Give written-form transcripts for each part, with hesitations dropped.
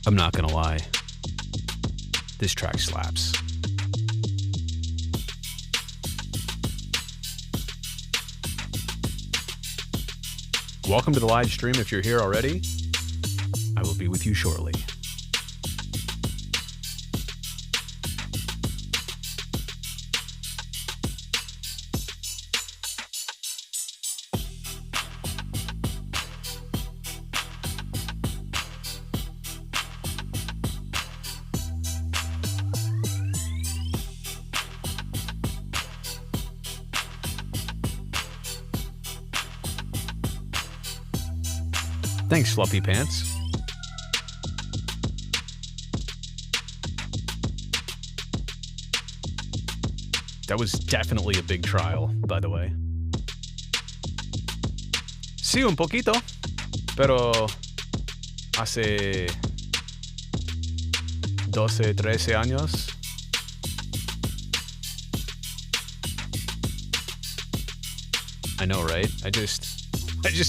I'm not gonna lie. This track slaps. Welcome to the live stream. If you're here already, I will be with you shortly. Thanks, Fluffy Pants. That was definitely a big trial, by the way. Sí, un poquito. Pero hace 12, 13 años. I know, right? I just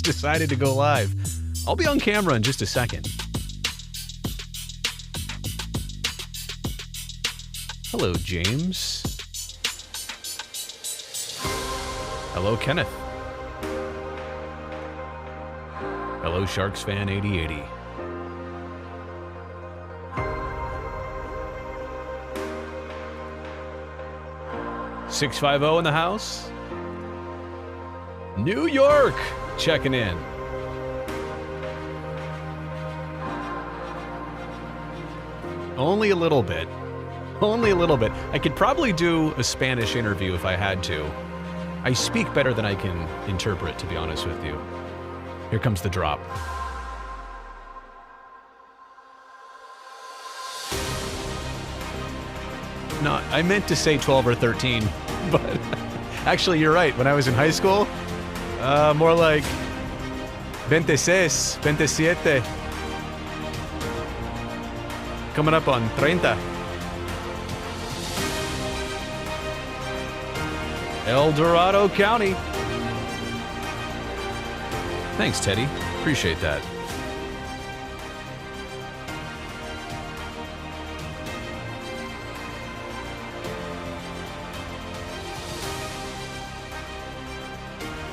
decided to go live. I'll be on camera in just a second. Hello, James. Hello, Kenneth. Hello, Sharks fan 8080. $650 in the house. New York checking in. Only a little bit. Only a little bit. I could probably do a Spanish interview if I had to. I speak better than I can interpret, to be honest with you. Here comes the drop. No, I meant to say 12 or 13, but actually you're right. When I was in high school, more like 26, 27. Coming up on 30. El Dorado County. Thanks, Teddy. Appreciate that.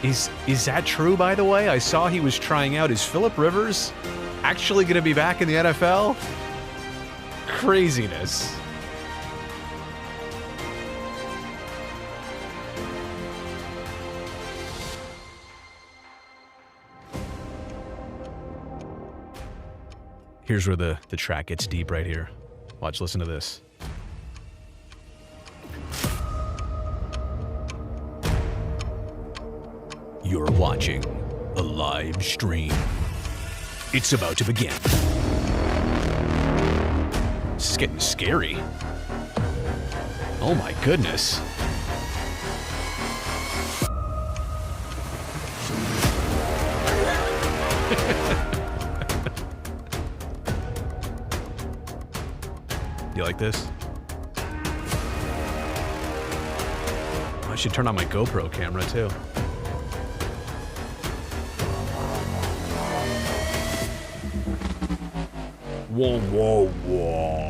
Is that true, by the way? I saw he was trying out. Is Phillip Rivers actually going to be back in the NFL? Craziness. Here's where the track gets deep right here. Watch, listen to this. You're watching a live stream. It's about to begin. This is getting scary. Oh my goodness. You like this? I should turn on my GoPro camera too. Whoa, whoa, whoa.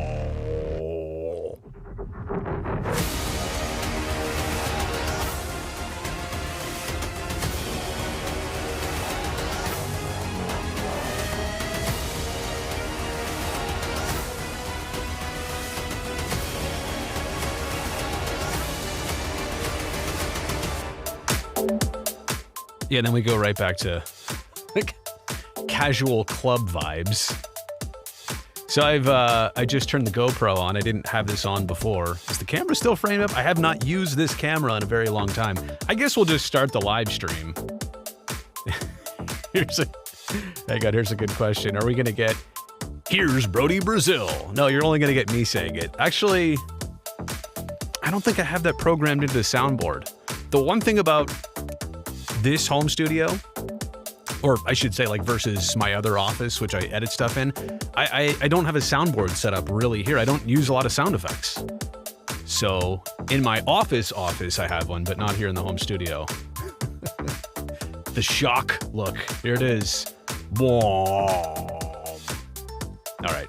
Yeah, then we go right back to like casual club vibes. So I just turned the GoPro on. I didn't have this on before. Is the camera still framed up? I have not used this camera in a very long time. I guess we'll just start the live stream. Here's a good question. Are we gonna get "Here's Brody Brazil"? No, you're only gonna get me saying it. Actually, I don't think I have that programmed into the soundboard. The one thing about this home studio, or I should say like versus my other office, which I edit stuff in, I don't have a soundboard set up really here. I don't use a lot of sound effects. So in my office I have one, but not here in the home studio. The shock look, here it is. All right,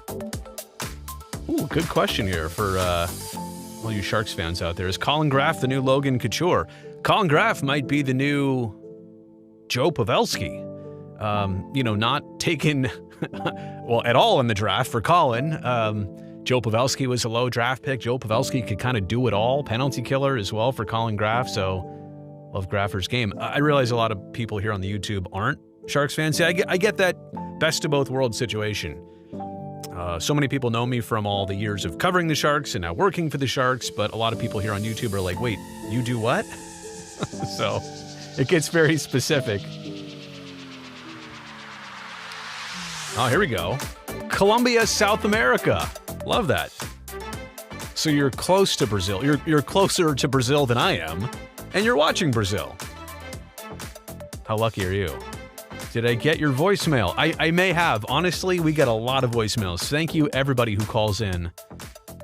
good question here for all you Sharks fans out there. Is Colin Graff the new Logan Couture? Colin Graff might be the new Joe Pavelski. Not taken well at all in the draft for Colin. Joe Pavelski was a low draft pick. Joe Pavelski could kind of do it all. Penalty killer as well for Colin Graff. So love Graffer's game. I realize a lot of people here on the YouTube aren't Sharks fans. Yeah, I get that best of both worlds situation. So many people know me from all the years of covering the Sharks and now working for the Sharks, but a lot of people here on YouTube are like, wait, you do what? So it gets very specific. Oh, here we go. Colombia, South America. Love that. So you're close to Brazil. You're closer to Brazil than I am, and you're watching Brazil. How lucky are you? Did I get your voicemail? I may have. Honestly, we get a lot of voicemails. Thank you, everybody who calls in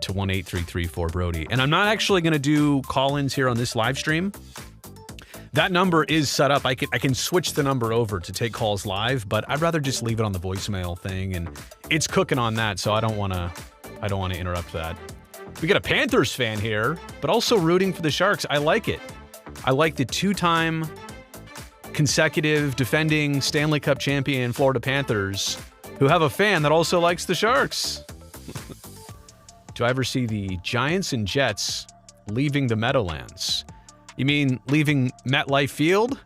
to 1-833-4-BRODY. And I'm not actually going to do call-ins here on this live stream. That number is set up. I can switch the number over to take calls live, but I'd rather just leave it on the voicemail thing, and it's cooking on that, so I don't want to interrupt that. We got a Panthers fan here, but also rooting for the Sharks. I like it. I like the two-time consecutive defending Stanley Cup champion Florida Panthers who have a fan that also likes the Sharks. Do I ever see the Giants and Jets leaving the Meadowlands? You mean leaving MetLife Field?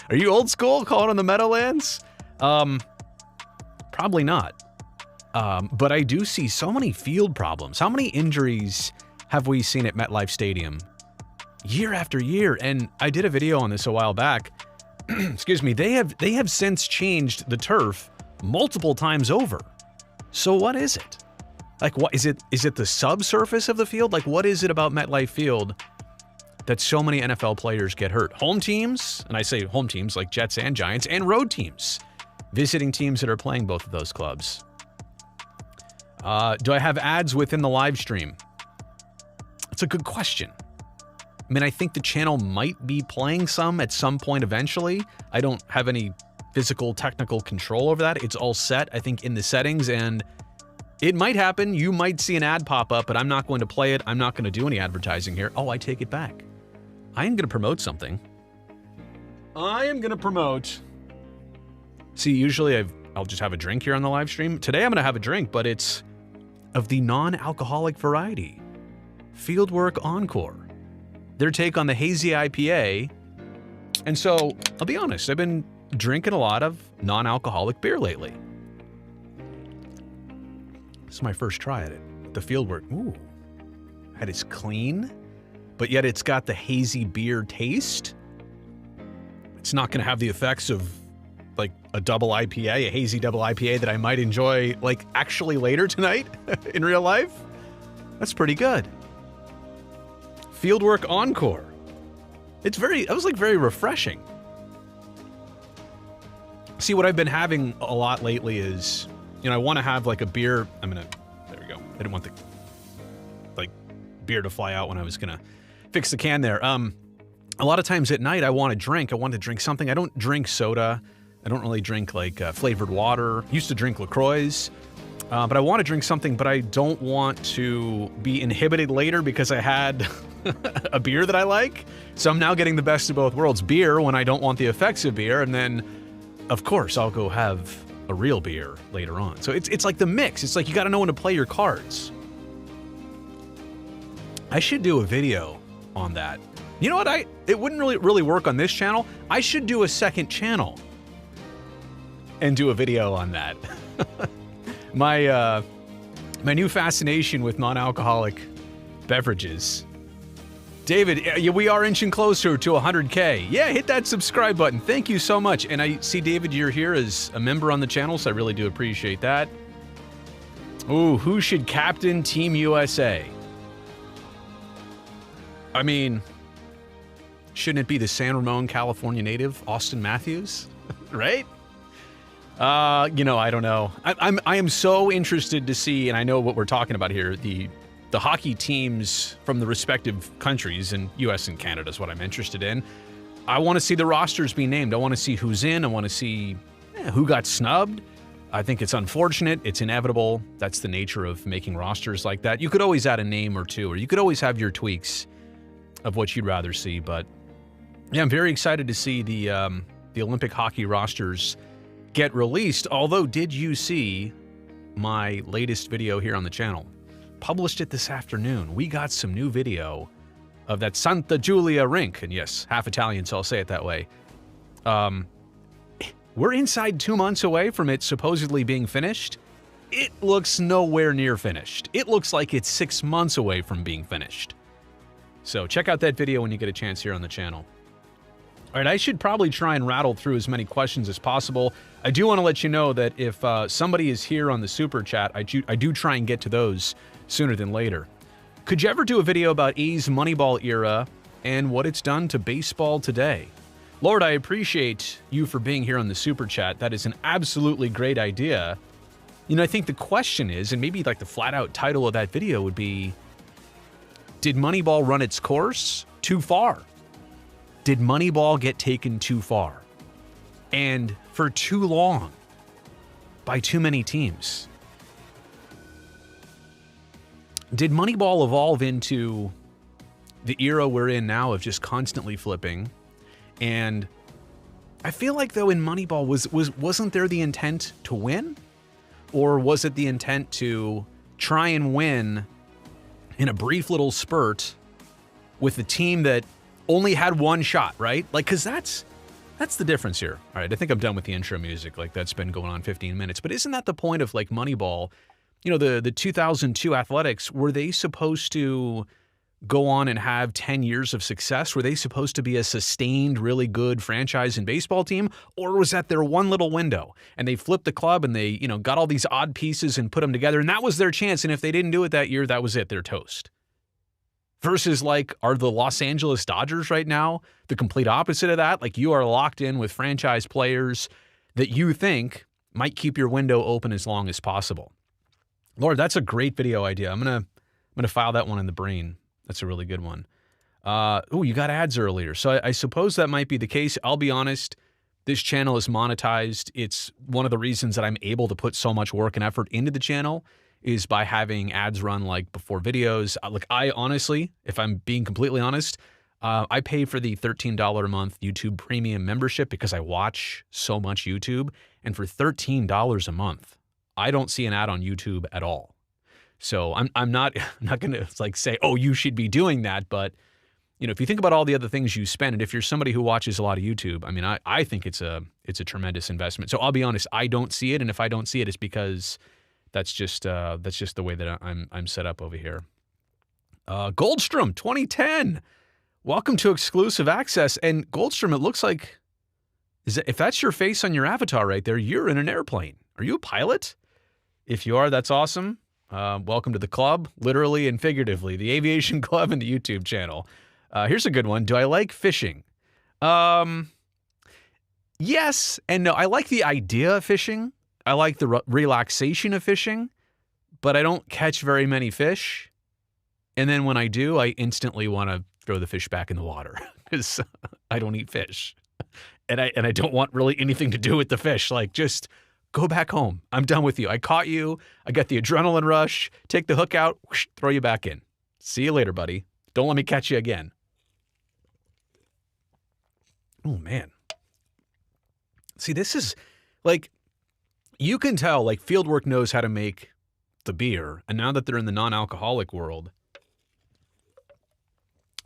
Are you old school calling on the Meadowlands? Probably not. But I do see so many field problems. How many injuries have we seen at MetLife Stadium? Year after year, and I did a video on this a while back. Excuse me. They have since changed the turf multiple times over. So what is it? Like, what is it? Is it the subsurface of the field? Like, what is it about MetLife Field that so many NFL players get hurt? Home teams, and I say home teams like Jets and Giants, and road teams, visiting teams that are playing both of those clubs. Do I have ads within the live stream? That's a good question. I mean, I think the channel might be playing some at some point eventually. I don't have any physical, technical control over that. It's all set, I think, in the settings, and it might happen. You might see an ad pop up, but I'm not going to play it. I'm not going to do any advertising here. Oh, I take it back. I am going to promote something. I am going to promote. See, usually I'll just have a drink here on the live stream. Today I'm going to have a drink, but it's of the non-alcoholic variety. Fieldwork Encore. Their take on the hazy IPA. And so, I'll be honest, I've been drinking a lot of non-alcoholic beer lately. This is my first try at it. The Fieldwork. Ooh. And it's clean, but yet it's got the hazy beer taste. It's not going to have the effects of like a double IPA, a hazy double IPA that I might enjoy like actually later tonight in real life. That's pretty good. Fieldwork Encore. That was like very refreshing. See, what I've been having a lot lately is, I want to have like a beer. There we go. I didn't want the beer to fly out when I was going to fix the can there. A lot of times at night, I want to drink something. I don't drink soda. I don't really drink flavored water. Used to drink LaCroix. But I want to drink something, but I don't want to be inhibited later because I had a beer that I like. So I'm now getting the best of both worlds. Beer when I don't want the effects of beer, and then, of course, I'll go have a real beer later on. So it's like the mix. It's like you got to know when to play your cards. I should do a video on that. You know what? It wouldn't really work on this channel. I should do a second channel and do a video on that. My new fascination with non-alcoholic beverages. David, we are inching closer to 100K. Yeah, hit that subscribe button. Thank you so much. And I see, David, you're here as a member on the channel, so I really do appreciate that. Ooh, who should captain Team USA? I mean, shouldn't it be the San Ramon, California native, Austin Matthews? Right? I don't know. I am so interested to see, and I know what we're talking about here, the hockey teams from the respective countries, and US and Canada is what I'm interested in. I want to see the rosters be named. I want to see who's in. I want to see who got snubbed. I think it's unfortunate. It's inevitable. That's the nature of making rosters like that. You could always add a name or two, or you could always have your tweaks of what you'd rather see. But yeah, I'm very excited to see the Olympic hockey rosters get released. Although, did you see my latest video here on the channel? Published it this afternoon. We got some new video of that Santa Giulia rink. And yes, half Italian, so I'll say it that way. We're inside 2 months away from it supposedly being finished. It looks nowhere near finished. It looks like it's 6 months away from being finished. So check out that video when you get a chance here on the channel. All right, I should probably try and rattle through as many questions as possible. I do want to let you know that if somebody is here on the Super Chat, I do try and get to those sooner than later. Could you ever do a video about A's Moneyball era and what it's done to baseball today? Lord, I appreciate you for being here on the Super Chat. That is an absolutely great idea. You know, I think the question is, and maybe like the flat-out title of that video would be, did Moneyball run its course too far? Did Moneyball get taken too far? And for too long? By too many teams? Did Moneyball evolve into the era we're in now of just constantly flipping? And I feel like, though, in Moneyball, wasn't there the intent to win? Or was it the intent to try and win in a brief little spurt with a team that only had one shot, right? Like, because that's the difference here. All right, I think I'm done with the intro music. Like, that's been going on 15 minutes. But isn't that the point of, like, Moneyball? You know, the 2002 Athletics, were they supposed to go on and have 10 years of success? Were they supposed to be a sustained, really good franchise and baseball team? Or was that their one little window? And they flipped the club and they, you know, got all these odd pieces and put them together, and that was their chance. And if they didn't do it that year, that was it. They're toast. Versus, like, are the Los Angeles Dodgers right now the complete opposite of that? Like, you are locked in with franchise players that you think might keep your window open as long as possible. Lord, that's a great video idea. I'm gonna file that one in the brain. That's a really good one. Oh, you got ads earlier. So I suppose that might be the case. I'll be honest, this channel is monetized. It's one of the reasons that I'm able to put so much work and effort into the channel is by having ads run like before videos. Like, I honestly, if I'm being completely honest, I pay for the $13 a month YouTube Premium membership because I watch so much YouTube. And for $13 a month, I don't see an ad on YouTube at all. So I'm not going to like say, oh, you should be doing that. But, you know, if you think about all the other things you spend, and if you're somebody who watches a lot of YouTube, I mean, I think it's a tremendous investment. So I'll be honest, I don't see it. And if I don't see it, it's because that's just the way that I'm set up over here. Goldstrom 2010. Welcome to exclusive access. And Goldstrom, it looks like, if that's your face on your avatar right there, you're in an airplane. Are you a pilot? If you are, that's awesome. Welcome to the club, literally and figuratively, the Aviation Club and the YouTube channel. Here's a good one. Do I like fishing? Yes and no. I like the idea of fishing. I like the relaxation of fishing, but I don't catch very many fish. And then when I do, I instantly want to throw the fish back in the water because I don't eat fish. And I don't want really anything to do with the fish. Like, just go back home. I'm done with you. I caught you. I got the adrenaline rush. Take the hook out, whoosh, throw you back in. See you later, buddy. Don't let me catch you again. Oh, man. See, this is like, you can tell, like, Fieldwork knows how to make the beer. And now that they're in the non-alcoholic world,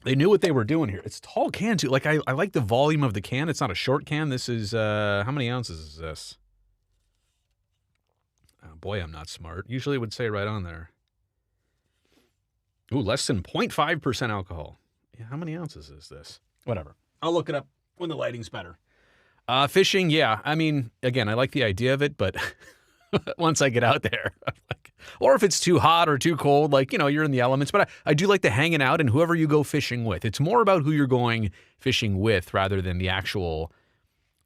they knew what they were doing here. It's a tall can, too. Like, I like the volume of the can. It's not a short can. This is, how many ounces is this? Oh, boy, I'm not smart. Usually it would say right on there. Ooh, less than 0.5% alcohol. Yeah, how many ounces is this? Whatever. I'll look it up when the lighting's better. Fishing, yeah. I mean, again, I like the idea of it, but once I get out there, I'm like, or if it's too hot or too cold, like, you know, you're in the elements. But I do like the hanging out and whoever you go fishing with. It's more about who you're going fishing with rather than the actual,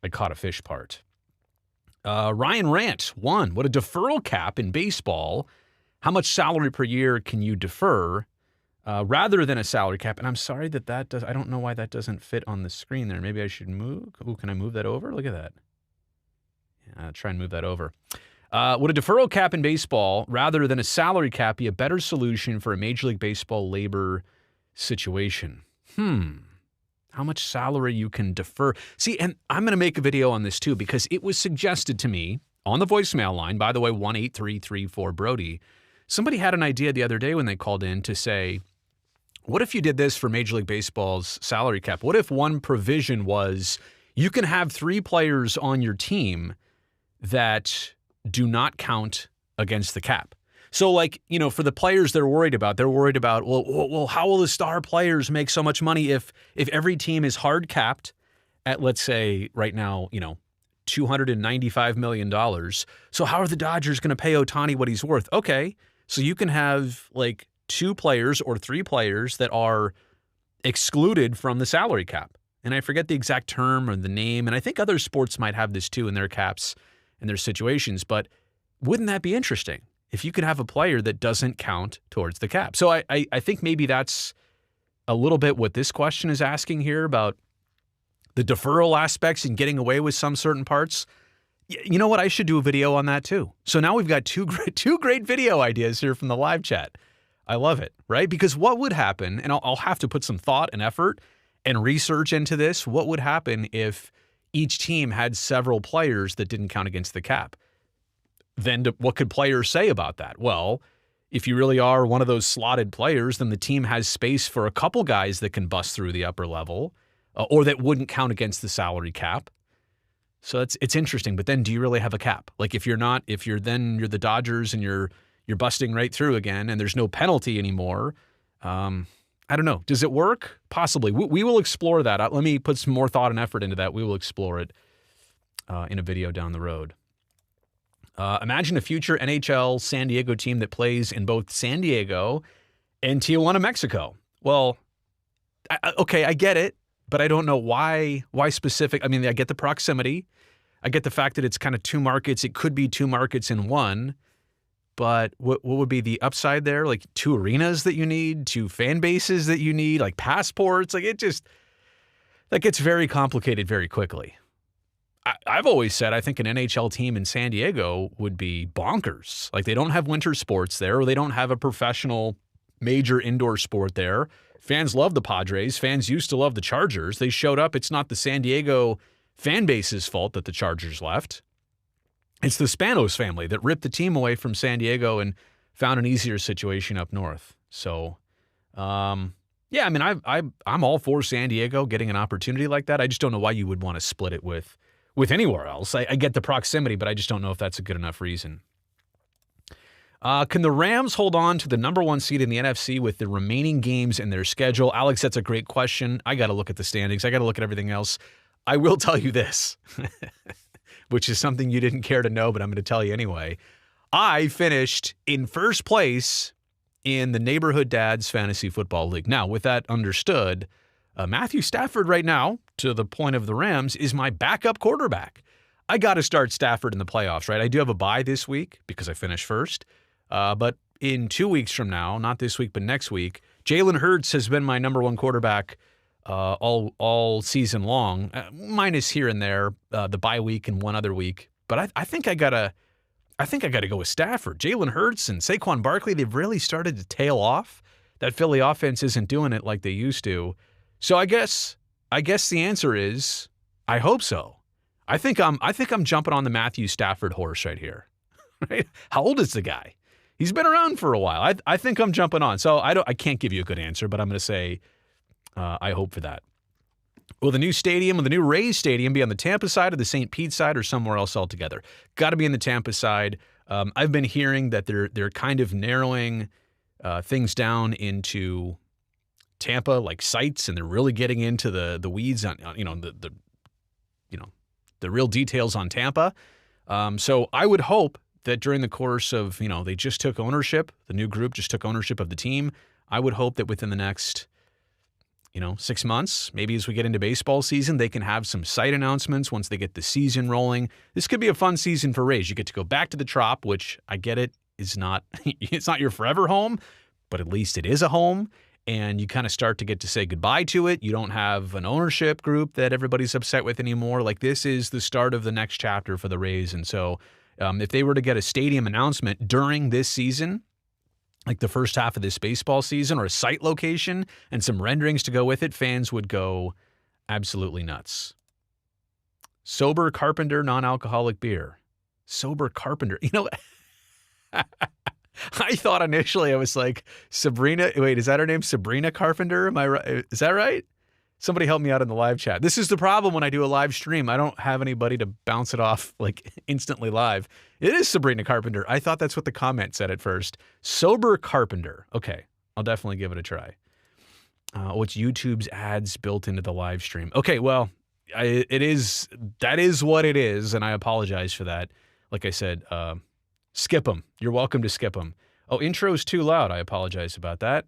I caught a fish part. Ryan Rant, 1. What a deferral cap in baseball. How much salary per year can you defer rather than a salary cap? And I'm sorry that does, I don't know why that doesn't fit on the screen there. Maybe I should move. Ooh, can I move that over? Look at that. Yeah, try and move that over. Would a deferral cap in baseball rather than a salary cap be a better solution for a Major League Baseball labor situation? How much salary you can defer. See, and I'm going to make a video on this too because it was suggested to me on the voicemail line, by the way, 1-833-4-BRODY. Somebody had an idea the other day when they called in to say, what if you did this for Major League Baseball's salary cap? What if one provision was you can have 3 players on your team that do not count against the cap? So like, for the players they're worried about, well, how will the star players make so much money if every team is hard capped at, let's say right now, $295 million. So how are the Dodgers going to pay Ohtani what he's worth? Okay, so you can have like 2 players or 3 players that are excluded from the salary cap. And I forget the exact term or the name, and I think other sports might have this too in their caps and their situations, but wouldn't that be interesting if you could have a player that doesn't count towards the cap? So I think maybe that's a little bit what this question is asking here about the deferral aspects and getting away with some certain parts. You know what? I should do a video on that too. So now we've got two great video ideas here from the live chat. I love it, right? Because what would happen, and I'll have to put some thought and effort and research into this, what would happen if each team had several players that didn't count against the cap? Then what could players say about that? Well, if you really are one of those slotted players, then the team has space for a couple guys that can bust through the upper level or that wouldn't count against the salary cap. So it's interesting. But then do you really have a cap? Like if you're the Dodgers and you're busting right through again and there's no penalty anymore. I don't know. Does it work? Possibly. We will explore that. Let me put some more thought and effort into that. We will explore it in a video down the road. Imagine a future NHL San Diego team that plays in both San Diego and Tijuana, Mexico. Well, I get it, but I don't know why specific. I mean, I get the proximity. I get the fact that it's kind of 2 markets. It could be 2 markets in one, but what would be the upside there? Like 2 arenas that you need, 2 fan bases that you need, like passports. Like that gets very complicated very quickly. I've always said I think an NHL team in San Diego would be bonkers. Like they don't have winter sports there, or they don't have a professional major indoor sport there. Fans love the Padres. Fans used to love the Chargers. They showed up. It's not the San Diego fan base's fault that the Chargers left. It's the Spanos family that ripped the team away from San Diego and found an easier situation up north. So, yeah, I mean, I'm all for San Diego getting an opportunity like that. I just don't know why you would want to split it with anywhere else. I get the proximity, but I just don't know if that's a good enough reason. Can the Rams hold on to the number 1 seed in the NFC with the remaining games in their schedule? Alex, that's a great question. I got to look at the standings. I got to look at everything else. I will tell you this, which is something you didn't care to know, but I'm going to tell you anyway. I finished in first place in the Neighborhood Dads Fantasy Football League. Now, with that understood, Matthew Stafford right now, to the point of the Rams, is my backup quarterback. I got to start Stafford in the playoffs, right? I do have a bye this week because I finished first. But in 2 weeks from now, not this week, but next week, Jalen Hurts has been my number 1 quarterback all season long, minus here and there, the bye week and one other week. But I think I gotta go with Stafford. Jalen Hurts and Saquon Barkley, they've really started to tail off. That Philly offense isn't doing it like they used to. So I guess the answer is I hope so. I think I'm jumping on the Matthew Stafford horse right here. Right? How old is the guy? He's been around for a while. I think I'm jumping on. So I can't give you a good answer, but I'm going to say I hope for that. Will the new Rays stadium be on the Tampa side or the St. Pete side or somewhere else altogether? Got to be in the Tampa side. I've been hearing that they're kind of narrowing things down into Tampa like sites, and they're really getting into the weeds on the real details on Tampa. So I would hope that during the course of, they just took ownership, the new group just took ownership of the team. I would hope that within the next 6 months, maybe as we get into baseball season, they can have some site announcements once they get the season rolling. This could be a fun season for Rays. You get to go back to the Trop, which I get it is not, it's not your forever home, but at least it is a home. And you kind of start to get to say goodbye to it. You don't have an ownership group that everybody's upset with anymore. Like this is the start of the next chapter for the Rays. And so If they were to get a stadium announcement during this season, like the first half of this baseball season, or a site location and some renderings to go with it, fans would go absolutely nuts. Sober Carpenter non-alcoholic beer. Sober Carpenter. You know, I thought initially I was like, Sabrina. Wait, is that her name? Sabrina Carpenter? Am I right? Is that right? Somebody help me out in the live chat. This is the problem when I do a live stream. I don't have anybody to bounce it off like instantly live. It is Sabrina Carpenter. I thought that's what the comment said at first. Sober Carpenter. Okay, I'll definitely give it a try. What's YouTube's ads built into the live stream? Okay, well, that is what it is, and I apologize for that. Like I said, skip them. You're welcome to skip them. Oh, intro's too loud. I apologize about that.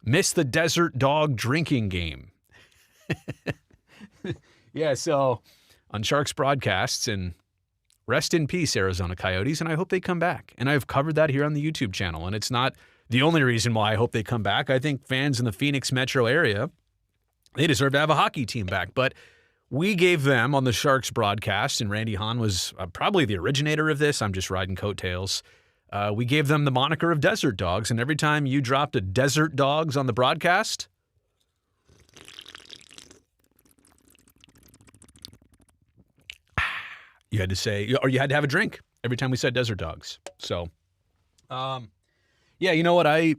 Miss the Desert Dog drinking game. Yeah, so on Sharks broadcasts, and rest in peace, Arizona Coyotes, and I hope they come back. And I've covered that here on the YouTube channel, and it's not the only reason why I hope they come back. I think fans in the Phoenix metro area, they deserve to have a hockey team back. But we gave them on the Sharks broadcast, and Randy Hahn was probably the originator of this. I'm just riding coattails. We gave them the moniker of Desert Dogs, and every time you dropped a Desert Dogs on the broadcast, you had to say, or you had to have a drink every time we said Desert Dogs. So, yeah, you know what? I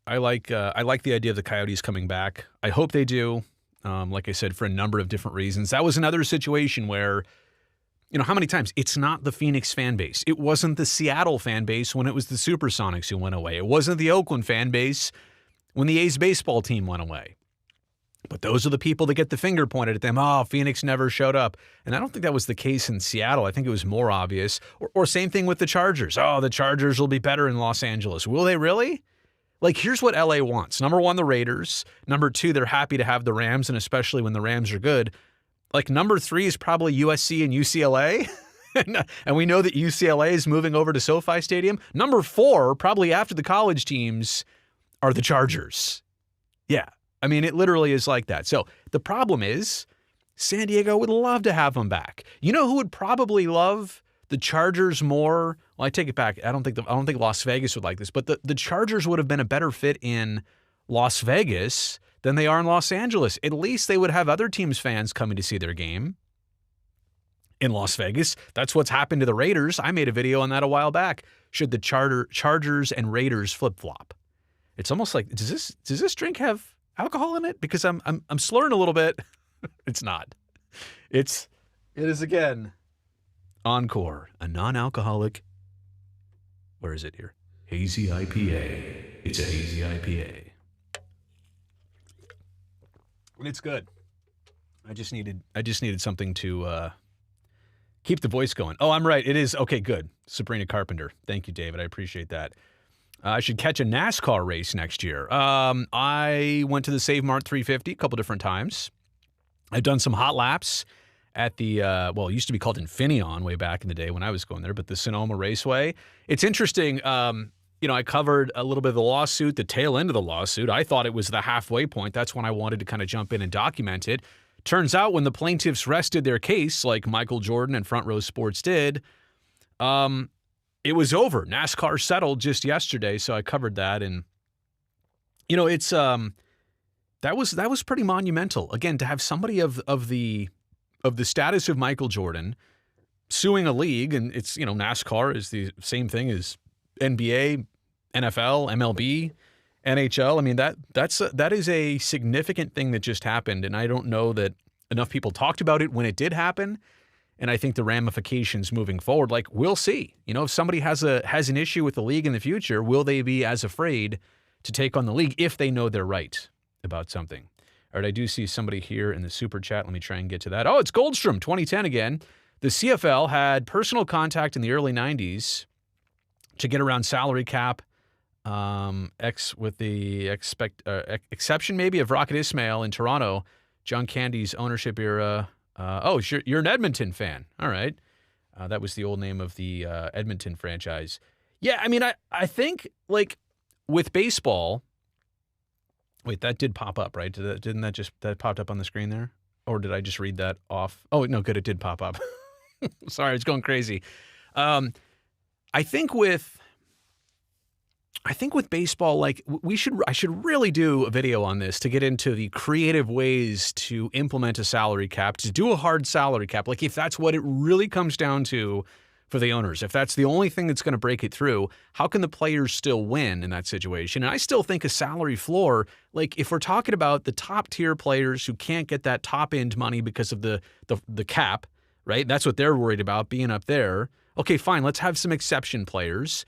like the idea of the Coyotes coming back. I hope they do. Like I said, for a number of different reasons. That was another situation where, you know, how many times? It's not the Phoenix fan base. It wasn't the Seattle fan base when it was the Supersonics who went away. It wasn't the Oakland fan base when the A's baseball team went away. But those are the people that get the finger pointed at them. Oh, Phoenix never showed up. And I don't think that was the case in Seattle. I think it was more obvious. Or same thing with the Chargers. Oh, the Chargers will be better in Los Angeles. Will they really? Like, here's what LA wants. Number one, the Raiders. Number two, they're happy to have the Rams, and especially when the Rams are good. Like, number three is probably USC and UCLA. And we know that UCLA is moving over to SoFi Stadium. Number four, probably after the college teams, are the Chargers. Yeah. I mean, it literally is like that. So the problem is San Diego would love to have them back. You know who would probably love the Chargers more? Well, I take it back. I don't think Las Vegas would like this, but the Chargers would have been a better fit in Las Vegas than they are in Los Angeles. At least they would have other teams' fans coming to see their game in Las Vegas. That's what's happened to the Raiders. I made a video on that a while back. Should the Chargers and Raiders flip-flop? It's almost like, does this drink have alcohol in it? Because I'm slurring a little bit. It's not. It is again Encore, a non-alcoholic. Where is it here? Hazy IPA. It's a hazy IPA. And it's good. I just needed something to keep the voice going. Oh, I'm right. It is. Okay, good. Sabrina Carpenter. Thank you, David. I appreciate that. I should catch a NASCAR race next year. I went to the Save Mart 350 a couple different times. I've done some hot laps at the, it used to be called Infineon way back in the day when I was going there, but the Sonoma Raceway. It's interesting. I covered a little bit of the lawsuit, the tail end of the lawsuit. I thought it was the halfway point. That's when I wanted to kind of jump in and document it. Turns out when the plaintiffs rested their case, like Michael Jordan and Front Row Sports did, it was over. NASCAR settled just yesterday, so I covered that, and it's that was pretty monumental. Again, to have somebody of the status of Michael Jordan suing a league, and it's NASCAR is the same thing as NBA, NFL, MLB, NHL. I mean that is a significant thing that just happened, and I don't know that enough people talked about it when it did happen. And I think the ramifications moving forward, like, we'll see. If somebody has an issue with the league in the future, will they be as afraid to take on the league if they know they're right about something? All right, I do see somebody here in the super chat. Let me try and get to that. Oh, it's Goldstrom, 2010 again. The CFL had personal contact in the early 90s to get around salary cap, with the exception maybe of Rocket Ismail in Toronto, John Candy's ownership era. You're an Edmonton fan. All right. That was the old name of the Edmonton franchise. Yeah, I mean, I think, like, with baseball, wait, that did pop up, right? That popped up on the screen there? Or did I just read that off? Oh, no, good, it did pop up. Sorry, it's going crazy. I think with baseball, like I should really do a video on this to get into the creative ways to implement a salary cap, to do a hard salary cap. Like if that's what it really comes down to for the owners, if that's the only thing that's going to break it through, how can the players still win in that situation? And I still think a salary floor, like if we're talking about the top tier players who can't get that top end money because of the cap, right? That's what they're worried about, being up there. Okay, fine. Let's have some exception players.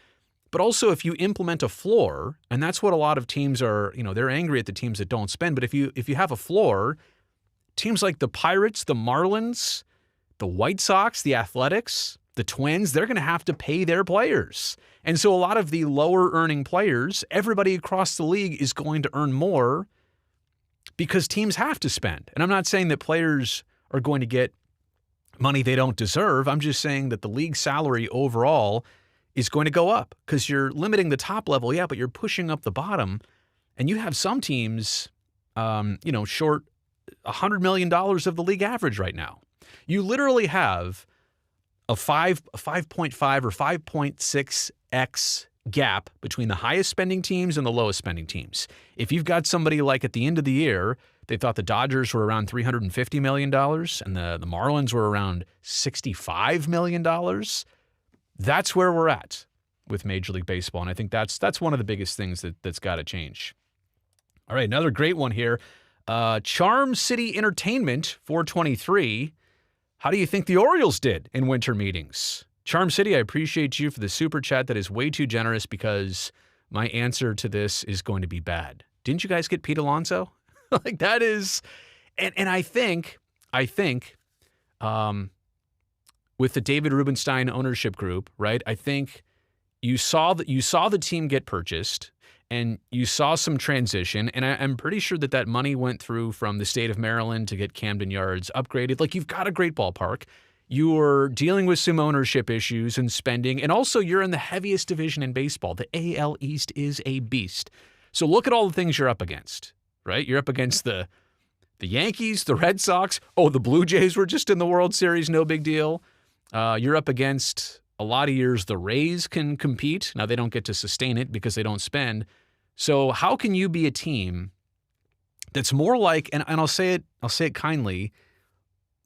But also if you implement a floor, and that's what a lot of teams are, they're angry at the teams that don't spend. But if you have a floor, teams like the Pirates, the Marlins, the White Sox, the Athletics, the Twins, they're going to have to pay their players. And so a lot of the lower earning players, everybody across the league is going to earn more because teams have to spend. And I'm not saying that players are going to get money they don't deserve. I'm just saying that the league salary overall is going to go up because you're limiting the top level, yeah, but you're pushing up the bottom. And you have some teams, short $100 million of the league average right now. You literally have a 5.5 or 5.6x gap between the highest spending teams and the lowest spending teams. If you've got somebody like at the end of the year, they thought the Dodgers were around $350 million and the Marlins were around $65 million, that's where we're at with Major League Baseball. And I think that's one of the biggest things that's got to change. All right, another great one here. Charm City Entertainment 423. How do you think the Orioles did in winter meetings? Charm City, I appreciate you for the super chat. That is way too generous because my answer to this is going to be bad. Didn't you guys get Pete Alonso? Like that is, and I think with the David Rubenstein ownership group, right? I think you saw the team get purchased and you saw some transition. And I'm pretty sure that money went through from the state of Maryland to get Camden Yards upgraded. Like you've got a great ballpark. You're dealing with some ownership issues and spending. And also you're in the heaviest division in baseball. The AL East is a beast. So look at all the things you're up against, right? You're up against the Yankees, the Red Sox. Oh, the Blue Jays were just in the World Series. No big deal. You're up against a lot of years the Rays can compete. Now they don't get to sustain it because they don't spend. So how can you be a team that's more like, and I'll say it kindly,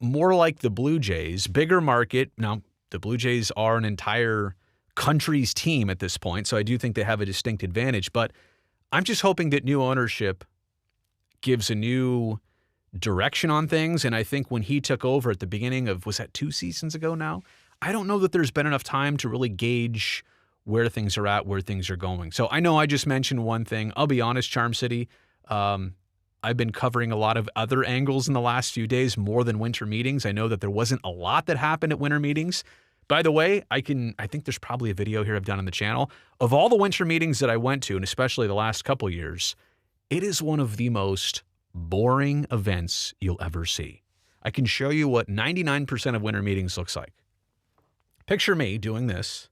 more like the Blue Jays, bigger market. Now the Blue Jays are an entire country's team at this point, so I do think they have a distinct advantage. But I'm just hoping that new ownership gives a new direction on things. And I think when he took over at the beginning of, was that 2 seasons ago now? I don't know that there's been enough time to really gauge where things are at, where things are going. So I know I just mentioned one thing. I'll be honest, Charm City, I've been covering a lot of other angles in the last few days, more than winter meetings. I know that there wasn't a lot that happened at winter meetings. By the way, I think there's probably a video here I've done on the channel of all the winter meetings that I went to, and especially the last couple years. It is one of the most boring events you'll ever see. I can show you what 99% of winter meetings looks like. Picture me doing this,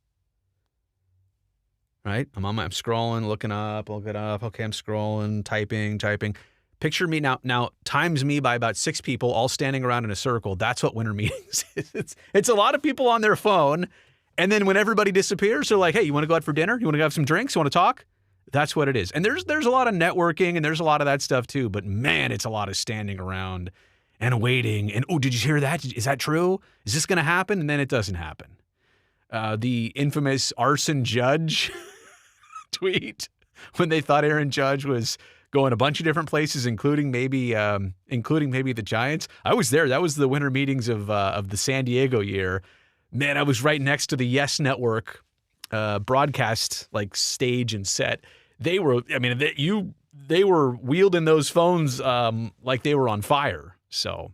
right? I'm scrolling, looking up, look it up. Okay, I'm scrolling, typing. Picture me now times me by about 6 people all standing around in a circle. That's what winter meetings is. It's a lot of people on their phone. And then when everybody disappears, they're like, hey, you want to go out for dinner? You want to go have some drinks? You want to talk? That's what it is. And there's a lot of networking and there's a lot of that stuff too. But man, it's a lot of standing around and waiting. And, oh, did you hear that? Is that true? Is this going to happen? And then it doesn't happen. The infamous Arson Judge tweet when they thought Aaron Judge was going a bunch of different places, including maybe the Giants. I was there. That was the winter meetings of the San Diego year. Man, I was right next to the Yes Network broadcast like stage and set. They were, they were wielding those phones like they were on fire. So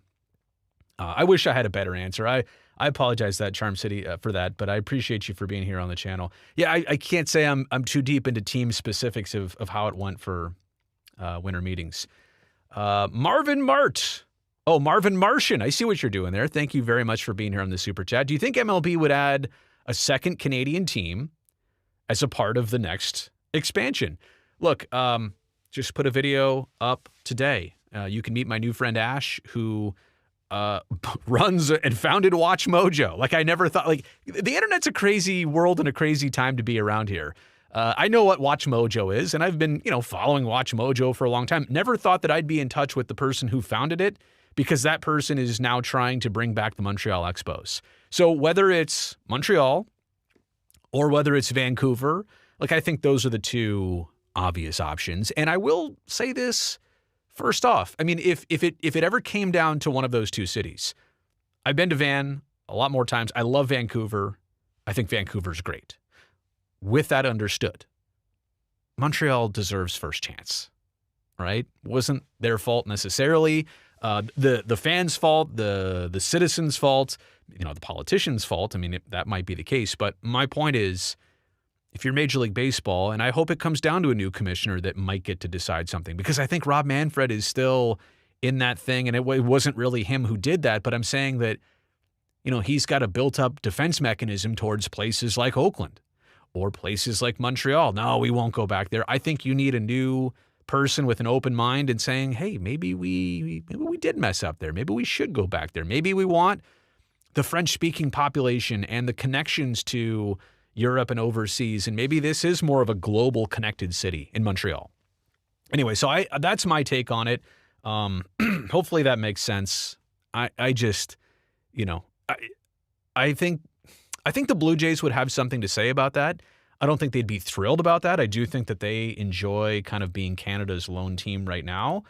I wish I had a better answer. I apologize that Charm City for that, but I appreciate you for being here on the channel. Yeah, I can't say I'm too deep into team specifics of how it went for winter meetings. Marvin Mart. Oh, Marvin Martian. I see what you're doing there. Thank you very much for being here on the Super Chat. Do you think MLB would add a second Canadian team as a part of the next expansion? Look, just put a video up today. You can meet my new friend Ash, who runs and founded Watch Mojo. Like, I never thought, like, the internet's a crazy world and a crazy time to be around here. I know what Watch Mojo is, and I've been, following Watch Mojo for a long time. Never thought that I'd be in touch with the person who founded it, because that person is now trying to bring back the Montreal Expos. So whether it's Montreal or whether it's Vancouver, like, I think those are the two obvious options. And I will say this first off. I mean, if it ever came down to one of those two cities, I've been to Van a lot more times. I love Vancouver. I think Vancouver's great. With that understood, Montreal deserves first chance, right? Wasn't their fault necessarily. The fans' fault, the citizens' fault, the politicians' fault. I mean, that might be the case. But my point is, if you're Major League Baseball, and I hope it comes down to a new commissioner that might get to decide something, because I think Rob Manfred is still in that thing, and it wasn't really him who did that, but I'm saying that, he's got a built-up defense mechanism towards places like Oakland or places like Montreal. No, we won't go back there. I think you need a new person with an open mind and saying, hey, maybe we did mess up there. Maybe we should go back there. Maybe we want the French-speaking population and the connections to Europe and overseas, and maybe this is more of a global connected city in Montreal. Anyway, so that's my take on it. Hopefully that makes sense. I just, I think the Blue Jays would have something to say about that. I don't think they'd be thrilled about that. I do think that they enjoy kind of being Canada's lone team right now.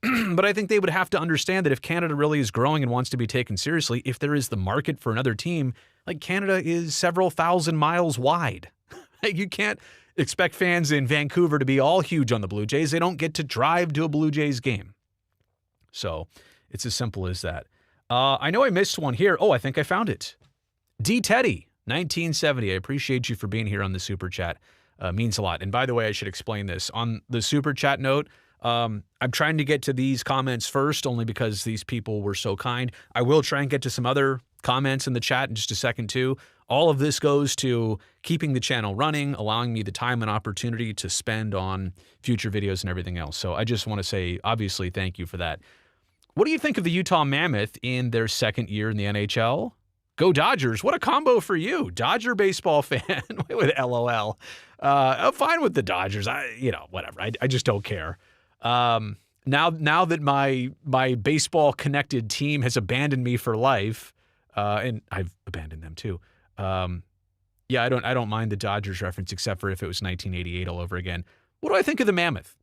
But I think they would have to understand that if Canada really is growing and wants to be taken seriously, if there is the market for another team, like, Canada is several thousand miles wide. Like, you can't expect fans in Vancouver to be all huge on the Blue Jays. They don't get to drive to a Blue Jays game. So it's as simple as that. I know I missed one here. Oh, I think I found it. D. Teddy, 1970. I appreciate you for being here on the Super Chat. Means a lot. And by the way, I should explain this. On the Super Chat note, I'm trying to get to these comments first, only because these people were so kind. I will try and get to some other comments in the chat in just a second too. All of this goes to keeping the channel running, allowing me the time and opportunity to spend on future videos and everything else. So I just want to say, obviously, thank you for that. What do you think of the Utah Mammoth in their second year in the NHL? Go Dodgers. What a combo for you. Dodger baseball fan with LOL. I'm fine with the Dodgers. Whatever. I just don't care. Now that my baseball connected team has abandoned me for life, and I've abandoned them too. I don't mind the Dodgers reference, except for if it was 1988 all over again. What do I think of the Mammoth?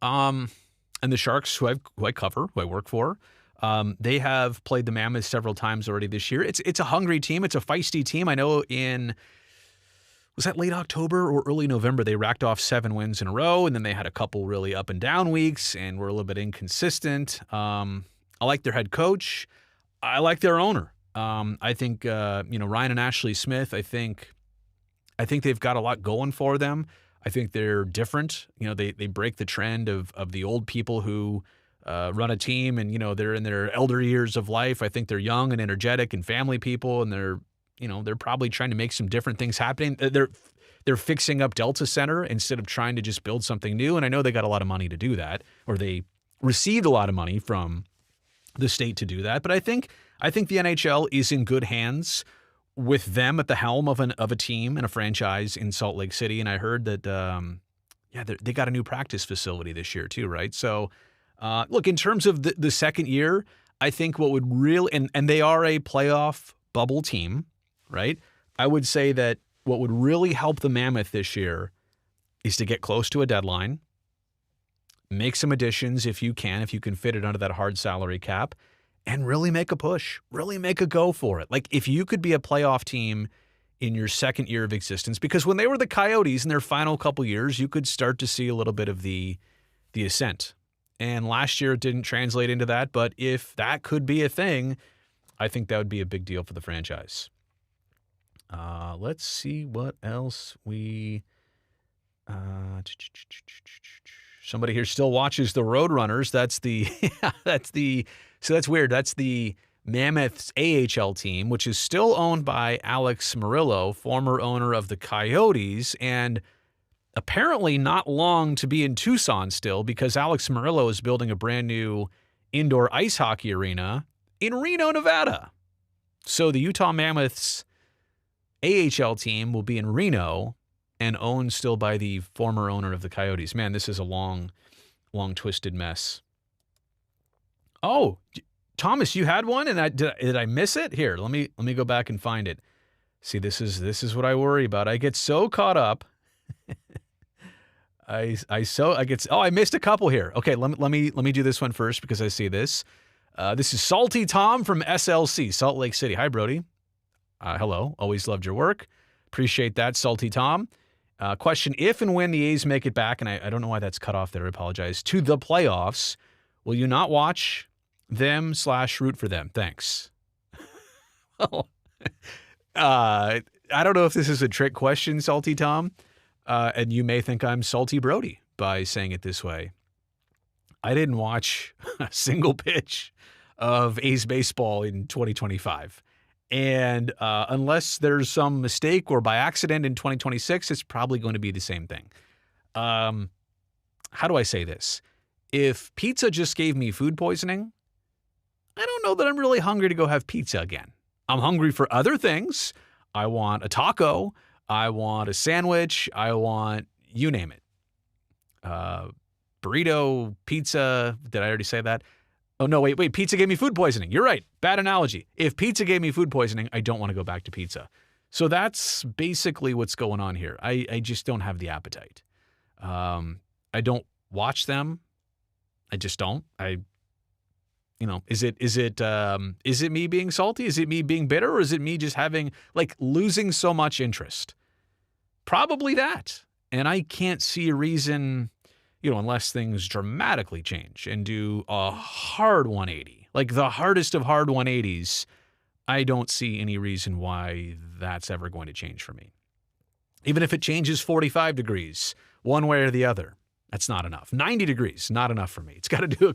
And the Sharks, who I cover, who I work for, they have played the Mammoth several times already this year. It's a hungry team. It's a feisty team. I know was that late October or early November, they racked off 7 wins in a row, and then they had a couple really up and down weeks and were a little bit inconsistent. I like their head coach. I like their owner. I think, Ryan and Ashley Smith, I think they've got a lot going for them. I think they're different. They break the trend of the old people who run a team and, they're in their elder years of life. I think they're young and energetic and family people, and they're probably trying to make some different things happening. They're fixing up Delta Center instead of trying to just build something new. And I know they got a lot of money to do that, or they received a lot of money from the state to do that. But I think the NHL is in good hands with them at the helm of a team and a franchise in Salt Lake City. And I heard that, they got a new practice facility this year too, right? So, look, in terms of the second year, I think what would really, and they are a playoff bubble team, right? I would say that what would really help the Mammoth this year is to get close to a deadline, make some additions if you can fit it under that hard salary cap, and really make a push, really make a go for it. Like, if you could be a playoff team in your second year of existence, because when they were the Coyotes in their final couple years, you could start to see a little bit of the ascent. And last year it didn't translate into that, but if that could be a thing, I think that would be a big deal for the franchise. Let's see what else we... Somebody here still watches the Roadrunners. So that's weird. That's the Mammoth's AHL team, which is still owned by Alex Murillo, former owner of the Coyotes, and apparently not long to be in Tucson still, because Alex Murillo is building a brand new indoor ice hockey arena in Reno, Nevada. So the Utah Mammoths AHL team will be in Reno and owned still by the former owner of the Coyotes. Man, this is a long, twisted mess. Oh, Thomas, you had one, and did I miss it? Here, let me go back and find it. See, this is what I worry about. I get so caught up. I missed a couple here. Okay, let me do this one first because I see this. This is Salty Tom from SLC, Salt Lake City. Hi, Brody. Hello. Always loved your work. Appreciate that, Salty Tom. Question, if and when the A's make it back, and I don't know why that's cut off there, I apologize, to the playoffs, will you not watch them / root for them? Thanks. Well, I don't know if this is a trick question, Salty Tom, and you may think I'm Salty Brody by saying it this way. I didn't watch a single pitch of A's baseball in 2025. And unless there's some mistake or by accident in 2026, it's probably going to be the same thing. How do I say this? If pizza just gave me food poisoning, I don't know that I'm really hungry to go have pizza again. I'm hungry for other things. I want a taco. I want a sandwich. I want, you name it. Burrito, pizza. Did I already say that? Oh, no, wait. Pizza gave me food poisoning. You're right. Bad analogy. If pizza gave me food poisoning, I don't want to go back to pizza. So that's basically what's going on here. I just don't have the appetite. I don't watch them. I just don't. Is it me being salty? Is it me being bitter? Or is it me just losing so much interest? Probably that. And I can't see a reason, unless things dramatically change and do a hard 180, like the hardest of hard 180s, I don't see any reason why that's ever going to change for me. Even if it changes 45 degrees, one way or the other, that's not enough. 90 degrees, not enough for me. It's got to do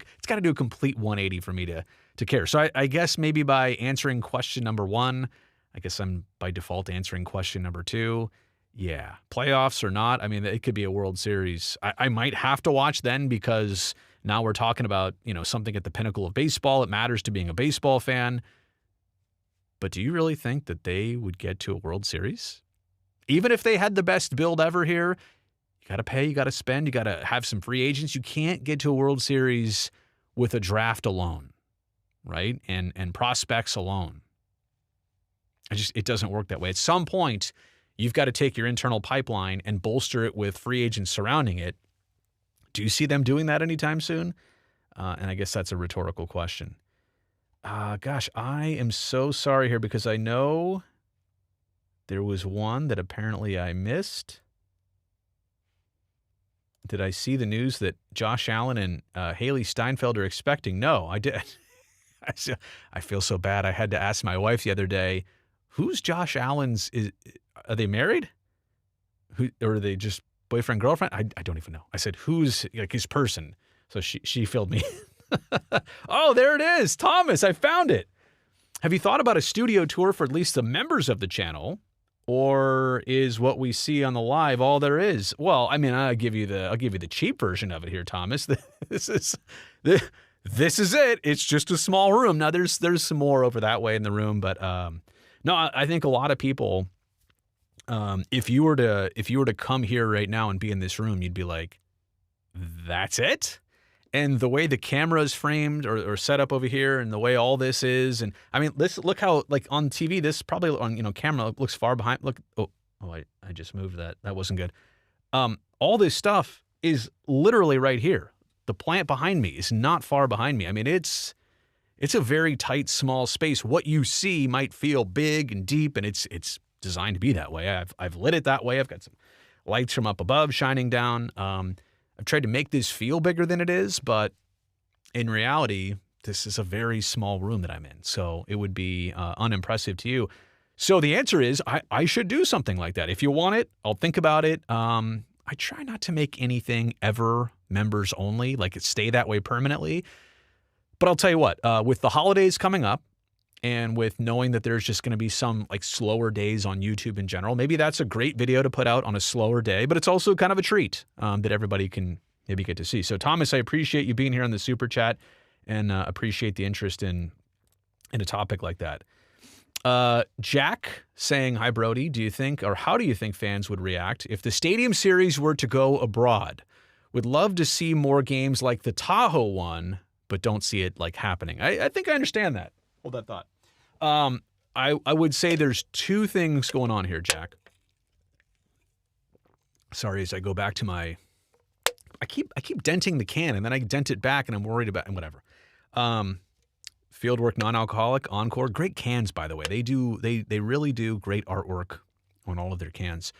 a complete 180 for me to care. So I guess maybe by answering question number 1, I guess I'm by default answering question number 2. Yeah, playoffs or not, I mean, it could be a World Series. I might have to watch then because now we're talking about, something at the pinnacle of baseball. It matters to being a baseball fan. But do you really think that they would get to a World Series? Even if they had the best build ever here, you got to pay, you got to spend, you got to have some free agents. You can't get to a World Series with a draft alone, right? And prospects alone. It doesn't work that way. At some point, you've got to take your internal pipeline and bolster it with free agents surrounding it. Do you see them doing that anytime soon? And I guess that's a rhetorical question. Gosh, I am so sorry here because I know there was one that apparently I missed. Did I see the news that Josh Allen and Haley Steinfeld are expecting? No, I did. I feel so bad. I had to ask my wife the other day, who's Josh Allen's... Are they married? Or are they just boyfriend, girlfriend? I don't even know. I said, who's his person? So she filled me. Oh, there it is. Thomas, I found it. Have you thought about a studio tour for at least the members of the channel? Or is what we see on the live all there is? Well, I mean, I'll give you the cheap version of it here, Thomas. This is it. It's just a small room. Now there's some more over that way in the room, but no, I think a lot of people, if you were to come here right now and be in this room, you'd be like, that's it? And the way the camera is framed or set up over here and the way all this is, and I mean, look how, like on TV, this probably on, camera looks far behind. Look, I just moved that. That wasn't good. All this stuff is literally right here. The plant behind me is not far behind me. I mean, it's a very tight, small space. What you see might feel big and deep, and it's designed to be that way. I've lit it that way. I've got some lights from up above shining down. I've tried to make this feel bigger than it is, but in reality, this is a very small room that I'm in. So it would be unimpressive to you. So the answer is I should do something like that. If you want it, I'll think about it. I try not to make anything ever members only, like it stay that way permanently. But I'll tell you what, with the holidays coming up, and with knowing that there's just going to be some like slower days on YouTube in general, maybe that's a great video to put out on a slower day, but it's also kind of a treat that everybody can maybe get to see. So Thomas, I appreciate you being here on the Super Chat and appreciate the interest in in a topic like that. Jack saying, hi, Brody, do you think, or how do you think fans would react if the Stadium Series were to go abroad? Would love to see more games like the Tahoe one, but don't see it like happening. I think I understand that. Hold that thought. I would say there's two things going on here, Jack. Sorry, as I go back to my, I keep denting the can and then I dent it back and I'm worried about, and whatever. Fieldwork non-alcoholic, Encore, great cans, by the way. They really do great artwork on all of their cans.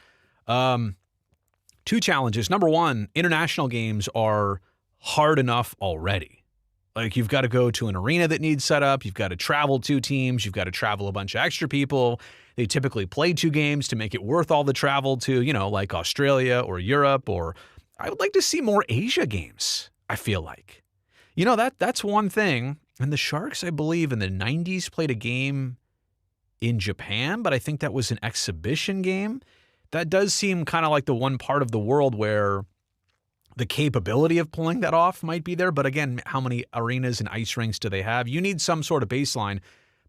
Two challenges. Number one, international games are hard enough already. Like, you've got to go to an arena that needs set up. You've got to travel 2 teams. You've got to travel a bunch of extra people. They typically play 2 games to make it worth all the travel to, like Australia or Europe, or I would like to see more Asia games, I feel like. That's one thing. And the Sharks, I believe, in the 90s played a game in Japan, but I think that was an exhibition game. That does seem kind of like the one part of the world where the capability of pulling that off might be there. But again, how many arenas and ice rinks do they have? You need some sort of baseline.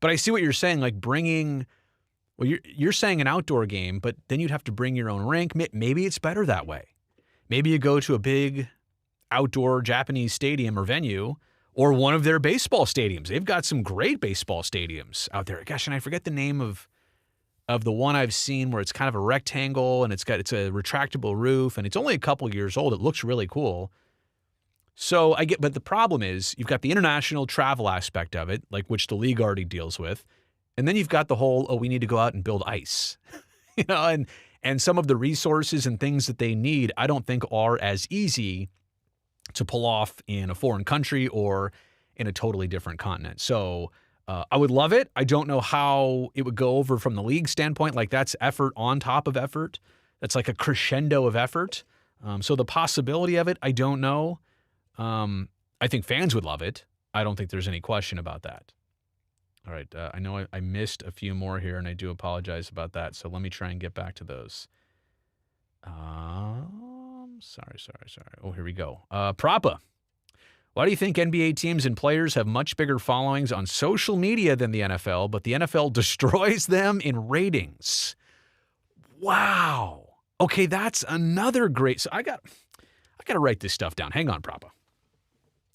But I see what you're saying, like you're saying an outdoor game, but then you'd have to bring your own rink. Maybe it's better that way. Maybe you go to a big outdoor Japanese stadium or venue, or one of their baseball stadiums. They've got some great baseball stadiums out there. Gosh, and I forget the name of the one I've seen where it's kind of a rectangle and it's a retractable roof and it's only a couple years old. It looks really cool. So but the problem is you've got the international travel aspect of it, like which the league already deals with. And then you've got the whole, we need to go out and build ice, and some of the resources and things that they need, I don't think are as easy to pull off in a foreign country or in a totally different continent. So I would love it. I don't know how it would go over from the league standpoint. Like, that's effort on top of effort. That's like a crescendo of effort. So the possibility of it, I don't know. I think fans would love it. I don't think there's any question about that. All right. I know I missed a few more here, and I do apologize about that. So let me try and get back to those. Sorry. Oh, here we go. Prapa. Why do you think NBA teams and players have much bigger followings on social media than the NFL, but the NFL destroys them in ratings? Wow. Okay, that's another great. So I got to write this stuff down. Hang on, Prapa.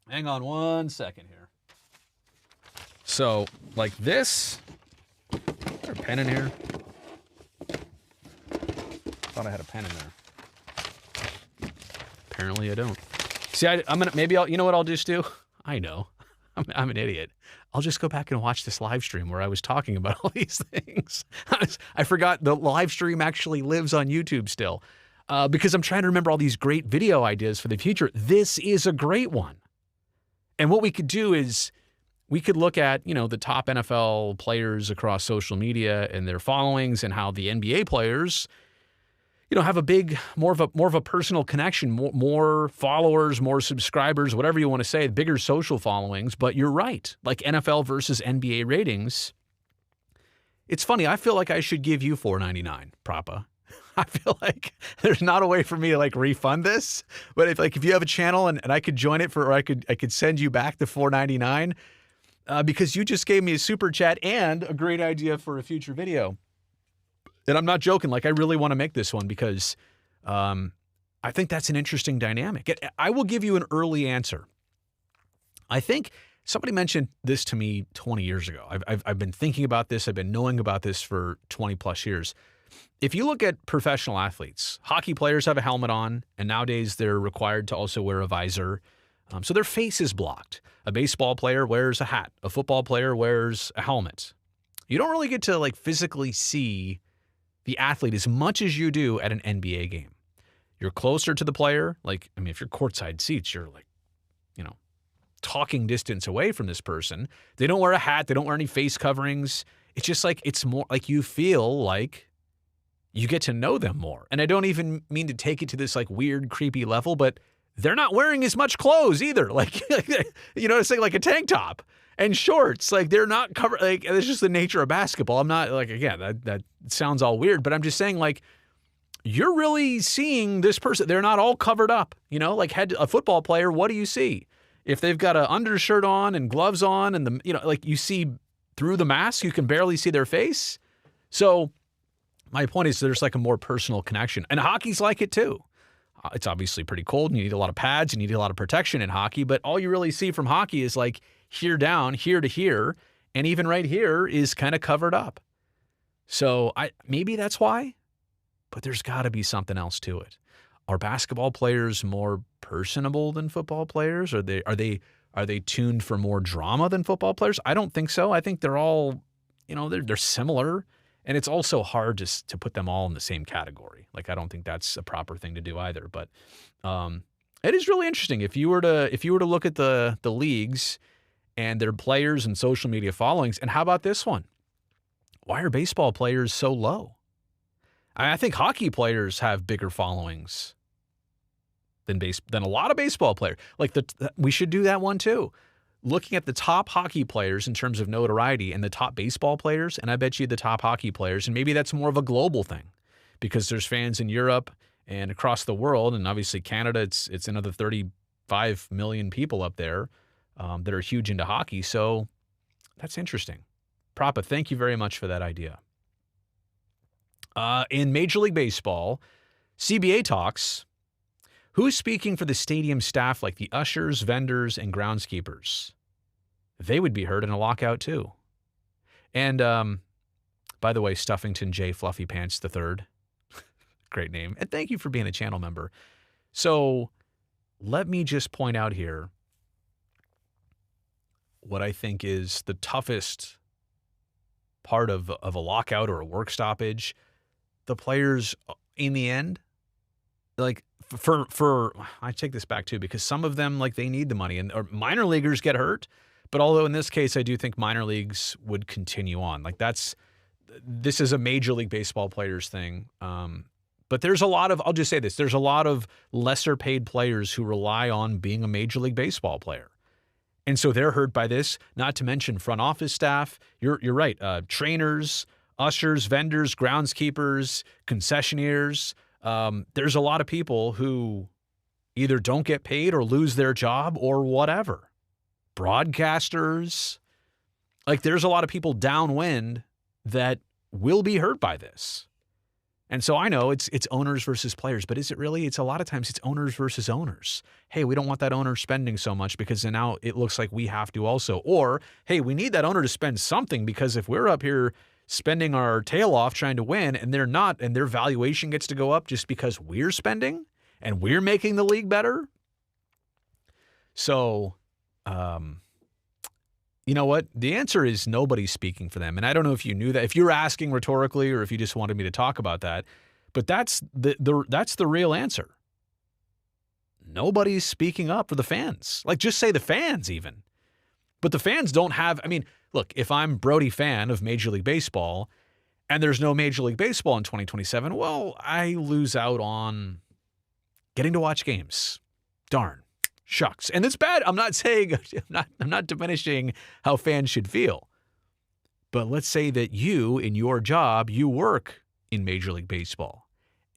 Hang on 1 second here. So, like this. Is there a pen in here? Thought I had a pen in there. Apparently I don't. See, you know what I'll just do? I know. I'm an idiot. I'll just go back and watch this live stream where I was talking about all these things. I forgot the live stream actually lives on YouTube still, because I'm trying to remember all these great video ideas for the future. This is a great one. And what we could do is we could look at, the top NFL players across social media and their followings, and how the NBA players, have more of a personal connection, more followers, more subscribers, whatever you want to say, bigger social followings. But you're right, like NFL versus NBA ratings. It's funny. I feel like I should give you $4.99, Prapa. I feel like there's not a way for me to refund this. But if you have a channel and I could join it or I could send you back the $4.99 because you just gave me a super chat and a great idea for a future video. And I'm not joking. I really want to make this one because I think that's an interesting dynamic. I will give you an early answer. I think somebody mentioned this to me 20 years ago. I've been thinking about this. I've been knowing about this for 20 plus years. If you look at professional athletes, hockey players have a helmet on, and nowadays they're required to also wear a visor. So their face is blocked. A baseball player wears a hat. A football player wears a helmet. You don't really get to physically see the athlete as much as you do at an NBA game. You're closer to the player. If you're courtside seats, you're talking distance away from this person. They don't wear a hat. They don't wear any face coverings. It's just it's more like you feel like you get to know them more. And I don't even mean to take it to this weird, creepy level, but they're not wearing as much clothes either. It's like a tank top and shorts. They're not covered. It's just the nature of basketball. I'm not again, that sounds all weird, but I'm just saying you're really seeing this person. They're not all covered up, a football player. What do you see? If they've got an undershirt on and gloves on and you see through the mask, you can barely see their face. So my point is there's like a more personal connection. And hockey's like it too. It's obviously pretty cold and you need a lot of pads, you need a lot of protection in hockey, but all you really see from hockey is like here down, here to here, and even right here is kind of covered up. So maybe that's why, but there's got to be something else to it. Are basketball players more personable than football players? Are they tuned for more drama than football players? I don't think so. I think they're all, they're similar. And it's also hard to put them all in the same category. Like, I don't think that's a proper thing to do either. But it is really interesting. If you were to look at the leagues and their players and social media followings, and how about this one? Why are baseball players so low? I think hockey players have bigger followings than a lot of baseball players. Like we should do that one too. Looking at the top hockey players in terms of notoriety and the top baseball players, and I bet you the top hockey players, and maybe that's more of a global thing because there's fans in Europe and across the world, and obviously Canada, it's another 35 million people up there that are huge into hockey. So that's interesting. Prapa, thank you very much for that idea. In Major League Baseball, CBA talks. Who's speaking for the stadium staff like the ushers, vendors, and groundskeepers? They would be heard in a lockout too. And by the way, Stuffington J. Fluffy Pants III. Great name. And thank you for being a channel member. So let me just point out here what I think is the toughest part of a lockout or a work stoppage. The players in the end, like, I take this back too, because some of them, like, they need the money, or minor leaguers get hurt. But although in this case, I do think minor leagues would continue on. Like this is a Major League Baseball players thing. But there's a lot of, I'll just say this, there's a lot of lesser paid players who rely on being a Major League Baseball player. And so they're hurt by this, not to mention front office staff. You're right. Trainers, ushers, vendors, groundskeepers, concessionaires. There's a lot of people who either don't get paid or lose their job or whatever. Broadcasters. Like, there's a lot of people downwind that will be hurt by this. And so I know it's owners versus players, but is it really? It's a lot of times it's owners versus owners. Hey, we don't want that owner spending so much because then now it looks like we have to also. Or, hey, we need that owner to spend something because if we're up here spending our tail off trying to win and they're not, and their valuation gets to go up just because we're spending and we're making the league better. So, you know what? The answer is nobody's speaking for them. And I don't know if you knew that, if you were asking rhetorically or if you just wanted me to talk about that, but that's the real answer. Nobody's speaking up for the fans. Like, just say the fans even. But the fans don't have, I mean, look, if I'm Brody fan of Major League Baseball and there's no Major League Baseball in 2027, well, I lose out on getting to watch games. Darn. Shucks. And it's bad. I'm not saying, I'm not diminishing how fans should feel. But let's say that you, in your job, you work in Major League Baseball.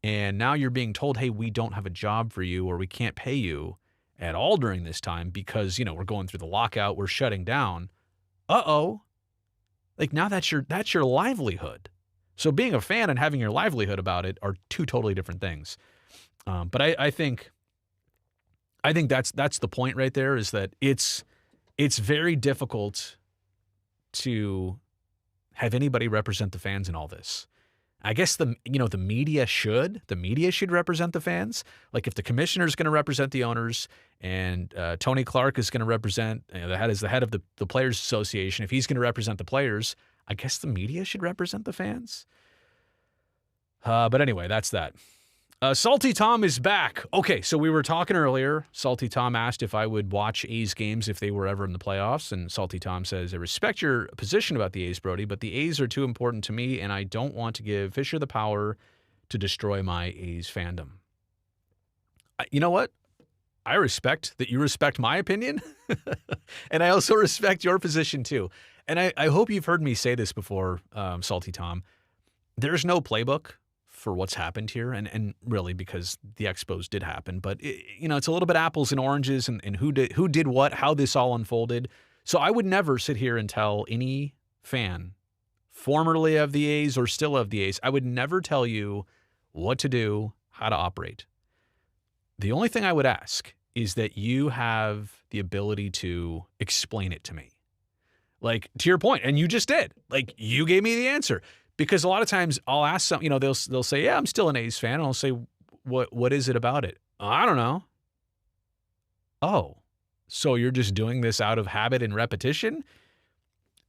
And now you're being told, hey, we don't have a job for you, or we can't pay you at all during this time because, we're going through the lockout, we're shutting down. Uh-oh. Like, now that's your livelihood. So being a fan and having your livelihood about it are two totally different things. But I think that's the point right there, is that it's very difficult to have anybody represent the fans in all this. I guess the media should represent the fans. Like, if the commissioner is going to represent the owners and Tony Clark is going to represent, the head of the Players Association, if he's going to represent the players, I guess the media should represent the fans. But anyway, that's that. Salty Tom is back. Okay, so we were talking earlier. Salty Tom asked if I would watch A's games if they were ever in the playoffs, and Salty Tom says, I respect your position about the A's, Brody, but the A's are too important to me, and I don't want to give Fisher the power to destroy my A's fandom. You know what? I respect that you respect my opinion, and I also respect your position too. And I hope you've heard me say this before, Salty Tom. There's no playbook for what's happened here, and really because the Expos did happen, but it's a little bit apples and oranges and who did what, how this all unfolded. So I would never sit here and tell any fan, formerly of the A's or still of the A's, I would never tell you what to do, how to operate. The only thing I would ask is that you have the ability to explain it to me. Like, to your point, and you just did. Like, you gave me the answer. Because a lot of times I'll ask some, they'll say, yeah, I'm still an A's fan. And I'll say, what is it about it? I don't know. Oh, so you're just doing this out of habit and repetition?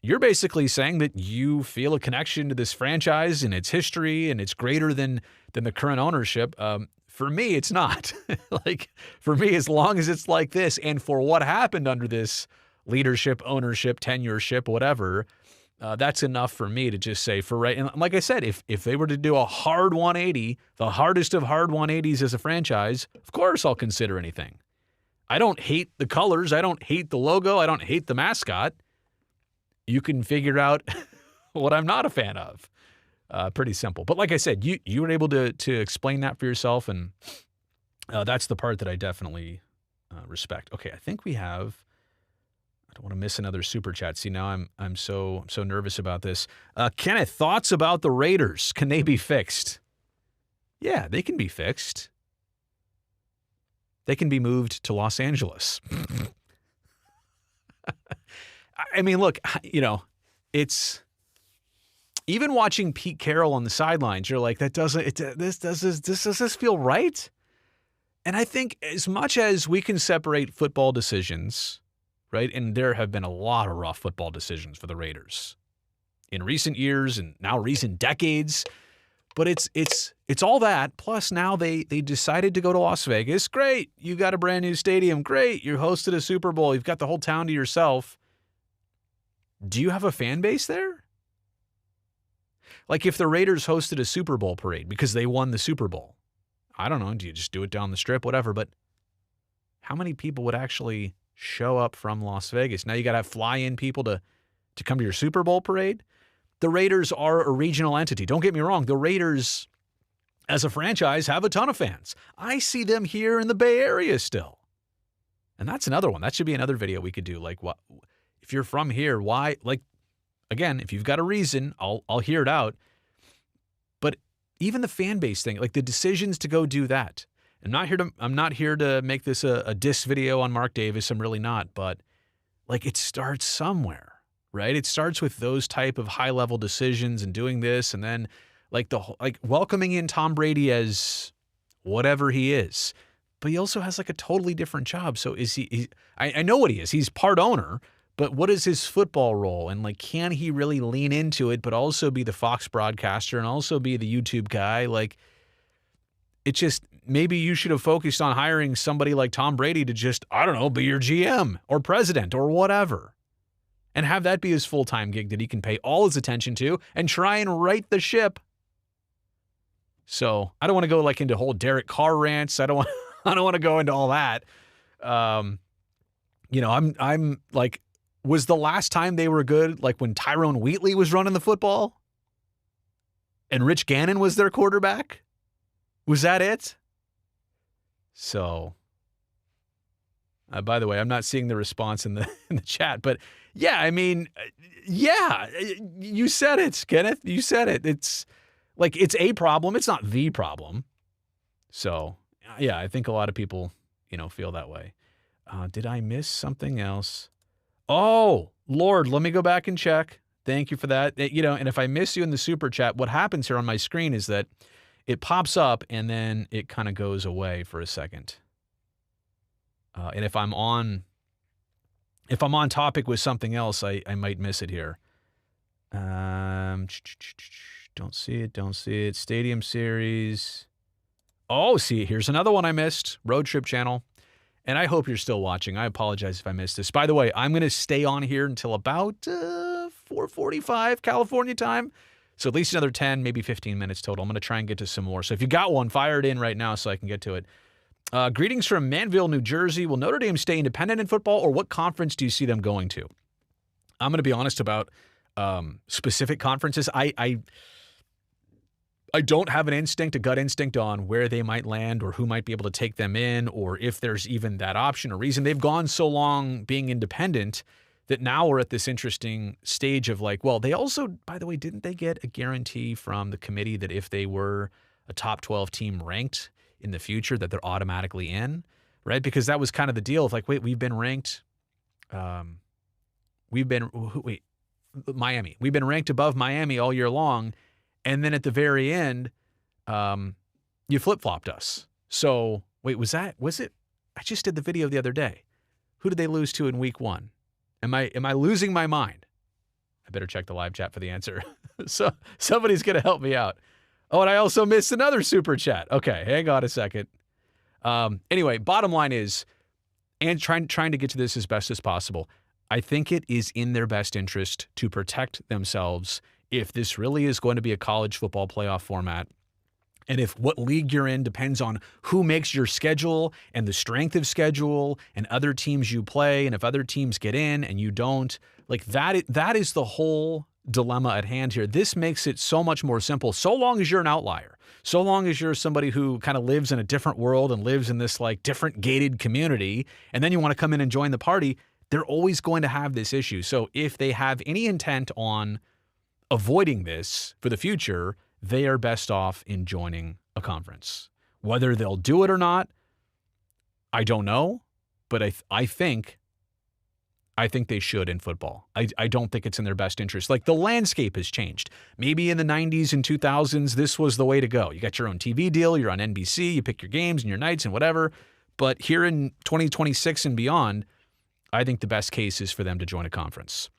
You're basically saying that you feel a connection to this franchise and its history, and it's greater than the current ownership. For me, it's not. Like, for me, as long as it's like this, and for what happened under this leadership, ownership, tenureship, whatever, that's enough for me to just say for right. And like I said, if they were to do a hard 180, the hardest of hard 180s as a franchise, of course I'll consider anything. I don't hate the colors. I don't hate the logo. I don't hate the mascot. You can figure out what I'm not a fan of. Pretty simple. But like I said, you were able to explain that for yourself, and that's the part that I definitely respect. Okay, I think we have. I don't want to miss another super chat. See, now I'm so nervous about this. Kenneth, thoughts about the Raiders? Can they be fixed? Yeah, they can be fixed. They can be moved to Los Angeles. I mean, look, it's even watching Pete Carroll on the sidelines. You're like, does this feel right? And I think as much as we can separate football decisions, right? And there have been a lot of rough football decisions for the Raiders in recent years and now recent decades. But it's all that. Plus now they decided to go to Las Vegas. Great. You got a brand new stadium. Great. You hosted a Super Bowl. You've got the whole town to yourself. Do you have a fan base there? Like if the Raiders hosted a Super Bowl parade because they won the Super Bowl, I don't know. Do you just do it down the strip? Whatever. But how many people would actually show up from Las Vegas? Now you got to have fly-in people to come to your Super Bowl parade. The Raiders are a regional entity. Don't get me wrong. The Raiders, as a franchise, have a ton of fans. I see them here in the Bay Area still. And that's another one. That should be another video we could do. Like, what if you're from here, why? Like, again, if you've got a reason, I'll hear it out. But even the fan base thing, like the decisions to go do that. I'm not here to make this a diss video on Mark Davis. I'm really not. But like, it starts somewhere. Right? It starts with those type of high-level decisions and doing this, and then like welcoming in Tom Brady as whatever he is. But he also has like a totally different job. So is he I know what he is. He's part owner, but what is his football role? And like, can he really lean into it, but also be the Fox broadcaster and also be the YouTube guy? Like, it just, maybe you should have focused on hiring somebody like Tom Brady to just, I don't know, be your GM or president or whatever. And have that be his full-time gig that he can pay all his attention to and try and right the ship. So I don't want to go like into whole Derek Carr rants. I don't want to go into all that. I'm like, was the last time they were good like when Tyrone Wheatley was running the football and Rich Gannon was their quarterback? Was that it? So, by the way, I'm not seeing the response in the chat, but yeah, I mean, yeah, you said it, Kenneth. You said it. It's like, it's a problem. It's not the problem. So, yeah, I think a lot of people, feel that way. Did I miss something else? Oh, Lord, let me go back and check. Thank you for that. And if I miss you in the super chat, what happens here on my screen is that it pops up and then it kind of goes away for a second. And if I'm on topic with something else, I might miss it here. Don't see it. Stadium Series. Oh, see, here's another one I missed. Road Trip Channel. And I hope you're still watching. I apologize if I missed this. By the way, I'm going to stay on here until about 4:45 California time. So at least another 10, maybe 15 minutes total. I'm going to try and get to some more. So if you got one, fire it in right now so I can get to it. Greetings from Manville, New Jersey. Will Notre Dame stay independent in football, or what conference do you see them going to? I'm going to be honest about specific conferences. I don't have a gut instinct on where they might land or who might be able to take them in, or if there's even that option or reason. They've gone so long being independent that now we're at this interesting stage of like, well, they also, by the way, didn't they get a guarantee from the committee that if they were a top 12 team ranked in the future, that they're automatically in, right? Because that was kind of the deal of like, wait, we've been ranked, Miami. We've been ranked above Miami all year long. And then at the very end, you flip-flopped us. So wait, was it? I just did the video the other day. Who did they lose to in week 1? Am I losing my mind? I better check the live chat for the answer. So somebody's going to help me out. Oh, and I also missed another super chat. Okay, hang on a second. Anyway, bottom line is, and trying to get to this as best as possible, I think it is in their best interest to protect themselves if this really is going to be a college football playoff format. And if what league you're in depends on who makes your schedule and the strength of schedule and other teams you play, and if other teams get in and you don't, like that is the whole dilemma at hand here. This makes it so much more simple, so long as you're an outlier, so long as you're somebody who kind of lives in a different world and lives in this like different gated community, and then you want to come in and join the party, they're always going to have this issue. So if they have any intent on avoiding this for the future, they are best off in joining a conference. Whether they'll do it or not, I don't know, but I think they should in football. I don't think it's in their best interest. Like the landscape has changed. Maybe in the 90s and 2000s, this was the way to go. You got your own TV deal, you're on NBC, you pick your games and your nights and whatever. But here in 2026 and beyond, I think the best case is for them to join a conference.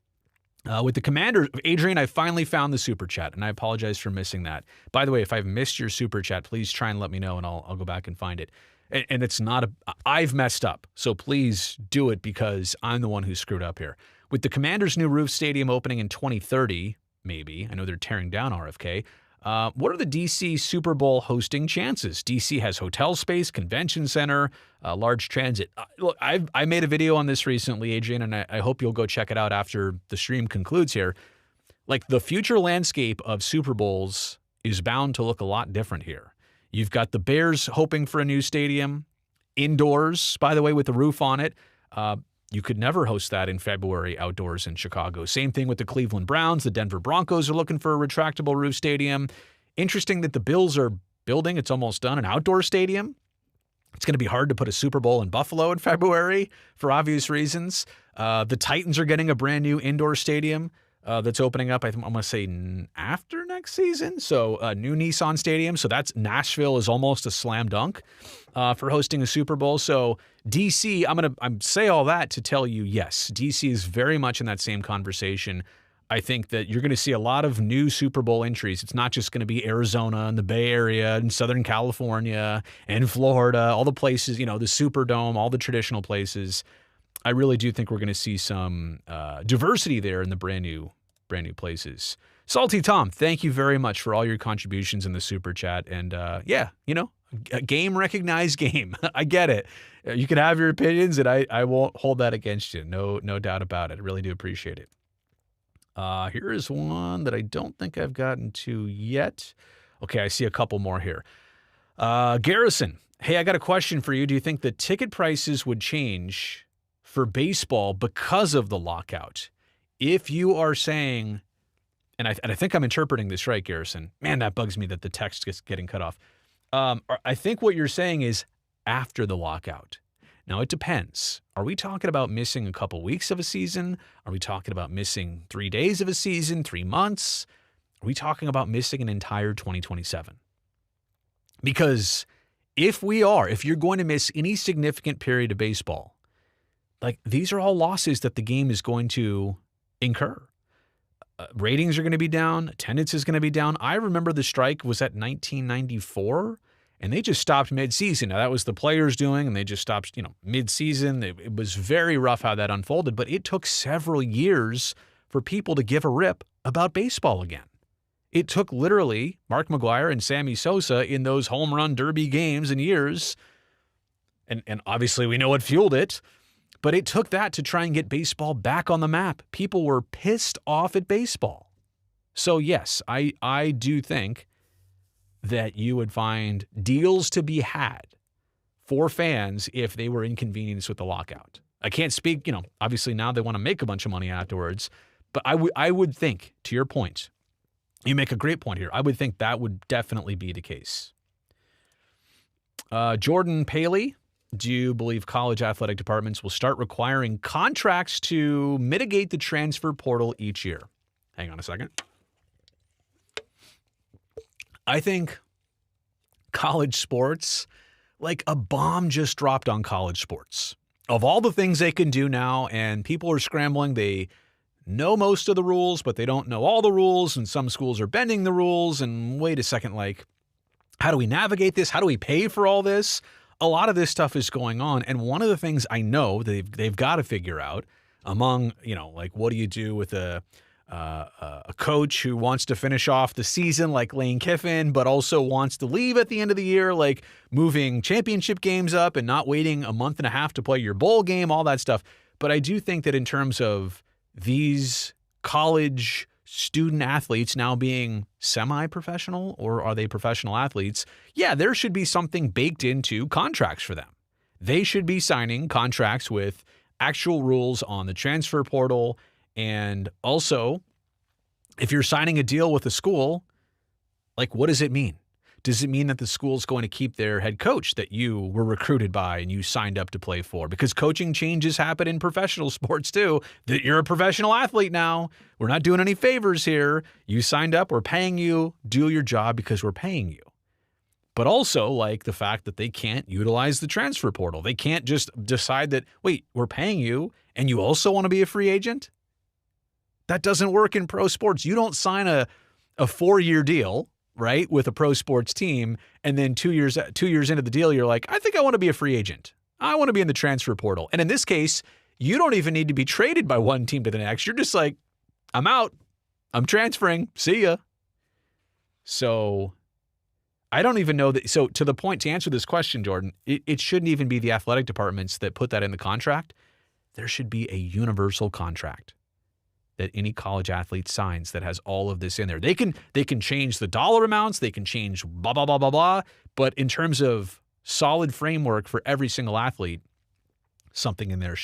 With the Commanders, Adrian, I finally found the super chat, and I apologize for missing that. By the way, if I've missed your super chat, please try and let me know, and I'll go back and find it. And it's not I've messed up, so please do it because I'm the one who screwed up here. With the Commanders' new roof stadium opening in 2030, maybe, I know they're tearing down RFK, what are the DC Super Bowl hosting chances? DC has hotel space, convention center, large transit. Look, I made a video on this recently, Adrian, and I hope you'll go check it out after the stream concludes here. Like the future landscape of Super Bowls is bound to look a lot different here. You've got the Bears hoping for a new stadium, indoors, by the way, with the roof on it. You could never host that in February outdoors in Chicago. Same thing with the Cleveland Browns. The Denver Broncos are looking for a retractable roof stadium. Interesting that the Bills are building, it's almost done, an outdoor stadium. It's going to be hard to put a Super Bowl in Buffalo in February for obvious reasons. The Titans are getting a brand new indoor stadium that's opening up, I'm going to say after next season. So new Nissan Stadium. So that's Nashville is almost a slam dunk for hosting a Super Bowl. So DC, I'm say all that to tell you, yes, DC is very much in that same conversation. I think that you're going to see a lot of new Super Bowl entries. It's not just going to be Arizona and the Bay Area and Southern California and Florida, all the places, the Superdome, all the traditional places. I really do think we're going to see some diversity there in the brand new places. Salty Tom, thank you very much for all your contributions in the super chat. And a game recognized game. I get it. You can have your opinions, and I won't hold that against you. No doubt about it. I really do appreciate it. Here is one that I don't think I've gotten to yet. Okay, I see a couple more here. Garrison, hey, I got a question for you. Do you think the ticket prices would change for baseball because of the lockout? If you are saying, and I think I'm interpreting this right, Garrison. Man, that bugs me that the text gets getting cut off. I think what you're saying is after the lockout. Now, it depends. Are we talking about missing a couple weeks of a season? Are we talking about missing 3 days of a season, 3 months? Are we talking about missing an entire 2027? Because if you're going to miss any significant period of baseball, like these are all losses that the game is going to incur. Ratings are going to be down. Attendance is going to be down. I remember the strike was at 1994, and they just stopped mid-season. Now, that was the players doing, and they just stopped, mid-season. It was very rough how that unfolded, but it took several years for people to give a rip about baseball again. It took literally Mark McGwire and Sammy Sosa in those home run derby games and years, and obviously we know what fueled it, but it took that to try and get baseball back on the map. People were pissed off at baseball. So yes, I do think that you would find deals to be had for fans if they were inconvenienced with the lockout. I can't speak, obviously now they want to make a bunch of money afterwards, but I would think, to your point, you make a great point here. I would think that would definitely be the case. Jordan Paley, do you believe college athletic departments will start requiring contracts to mitigate the transfer portal each year? Hang on a second. I think college sports, like a bomb just dropped on college sports. Of all the things they can do now, and people are scrambling, they know most of the rules, but they don't know all the rules, and some schools are bending the rules, and wait a second, like, how do we navigate this? How do we pay for all this? A lot of this stuff is going on, and one of the things I know they've got to figure out among, like, what do you do with a coach who wants to finish off the season like Lane Kiffin, but also wants to leave at the end of the year, like moving championship games up and not waiting a month and a half to play your bowl game, all that stuff. But I do think that in terms of these college student athletes now being semi-professional, or are they professional athletes? Yeah, there should be something baked into contracts for them. They should be signing contracts with actual rules on the transfer portal. And also, if you're signing a deal with a school, like, what does it mean? Does it mean that the school's going to keep their head coach that you were recruited by and you signed up to play for? Because coaching changes happen in professional sports too. That you're a professional athlete now. We're not doing any favors here. You signed up. We're paying you. Do your job because we're paying you. But also, like, the fact that they can't utilize the transfer portal. They can't just decide that, wait, we're paying you and you also want to be a free agent? That doesn't work in pro sports. You don't sign a 4-year deal, right, with a pro sports team, and then 2 years into the deal, you're like, I think I want to be a free agent. I want to be in the transfer portal. And in this case, you don't even need to be traded by one team to the next. You're just like, I'm out. I'm transferring. See ya. So I don't even know that. So to the point, to answer this question, Jordan, it shouldn't even be the athletic departments that put that in the contract. There should be a universal contract that any college athlete signs that has all of this in there. They can change the dollar amounts, they can change blah, blah, blah, blah, blah. But in terms of solid framework for every single athlete, something in there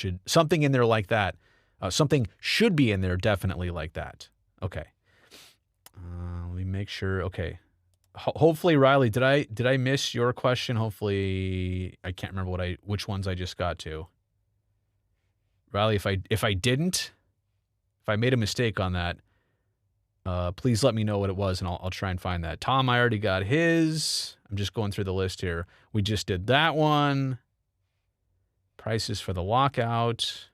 like that. Something should be in there definitely like that. Okay. Let me make sure. Okay. Hopefully, Riley, did I miss your question? Hopefully, I can't remember which ones I just got to. Riley, if I made a mistake on that, please let me know what it was, and I'll try and find that. Tom, I already got his. I'm just going through the list here. We just did that one. Prices for the lockout.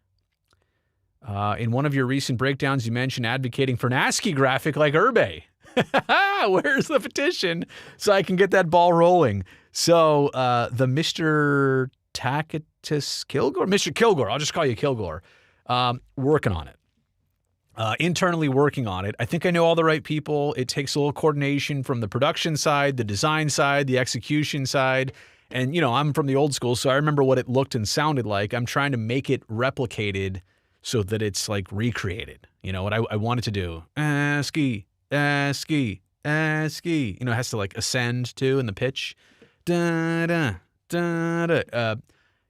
In one of your recent breakdowns, you mentioned advocating for an ASCII graphic like Urbe. Where's the petition so I can get that ball rolling? So the Mr. Tacitus Kilgore? Mr. Kilgore, I'll just call you Kilgore. Working on it. Internally working on it. I think I know all the right people. It takes a little coordination from the production side, the design side, the execution side. And, I'm from the old school, so I remember what it looked and sounded like. I'm trying to make it replicated so that it's like recreated. What I wanted to do. ASCII. It has to like ascend too in the pitch. Da, da, da, da.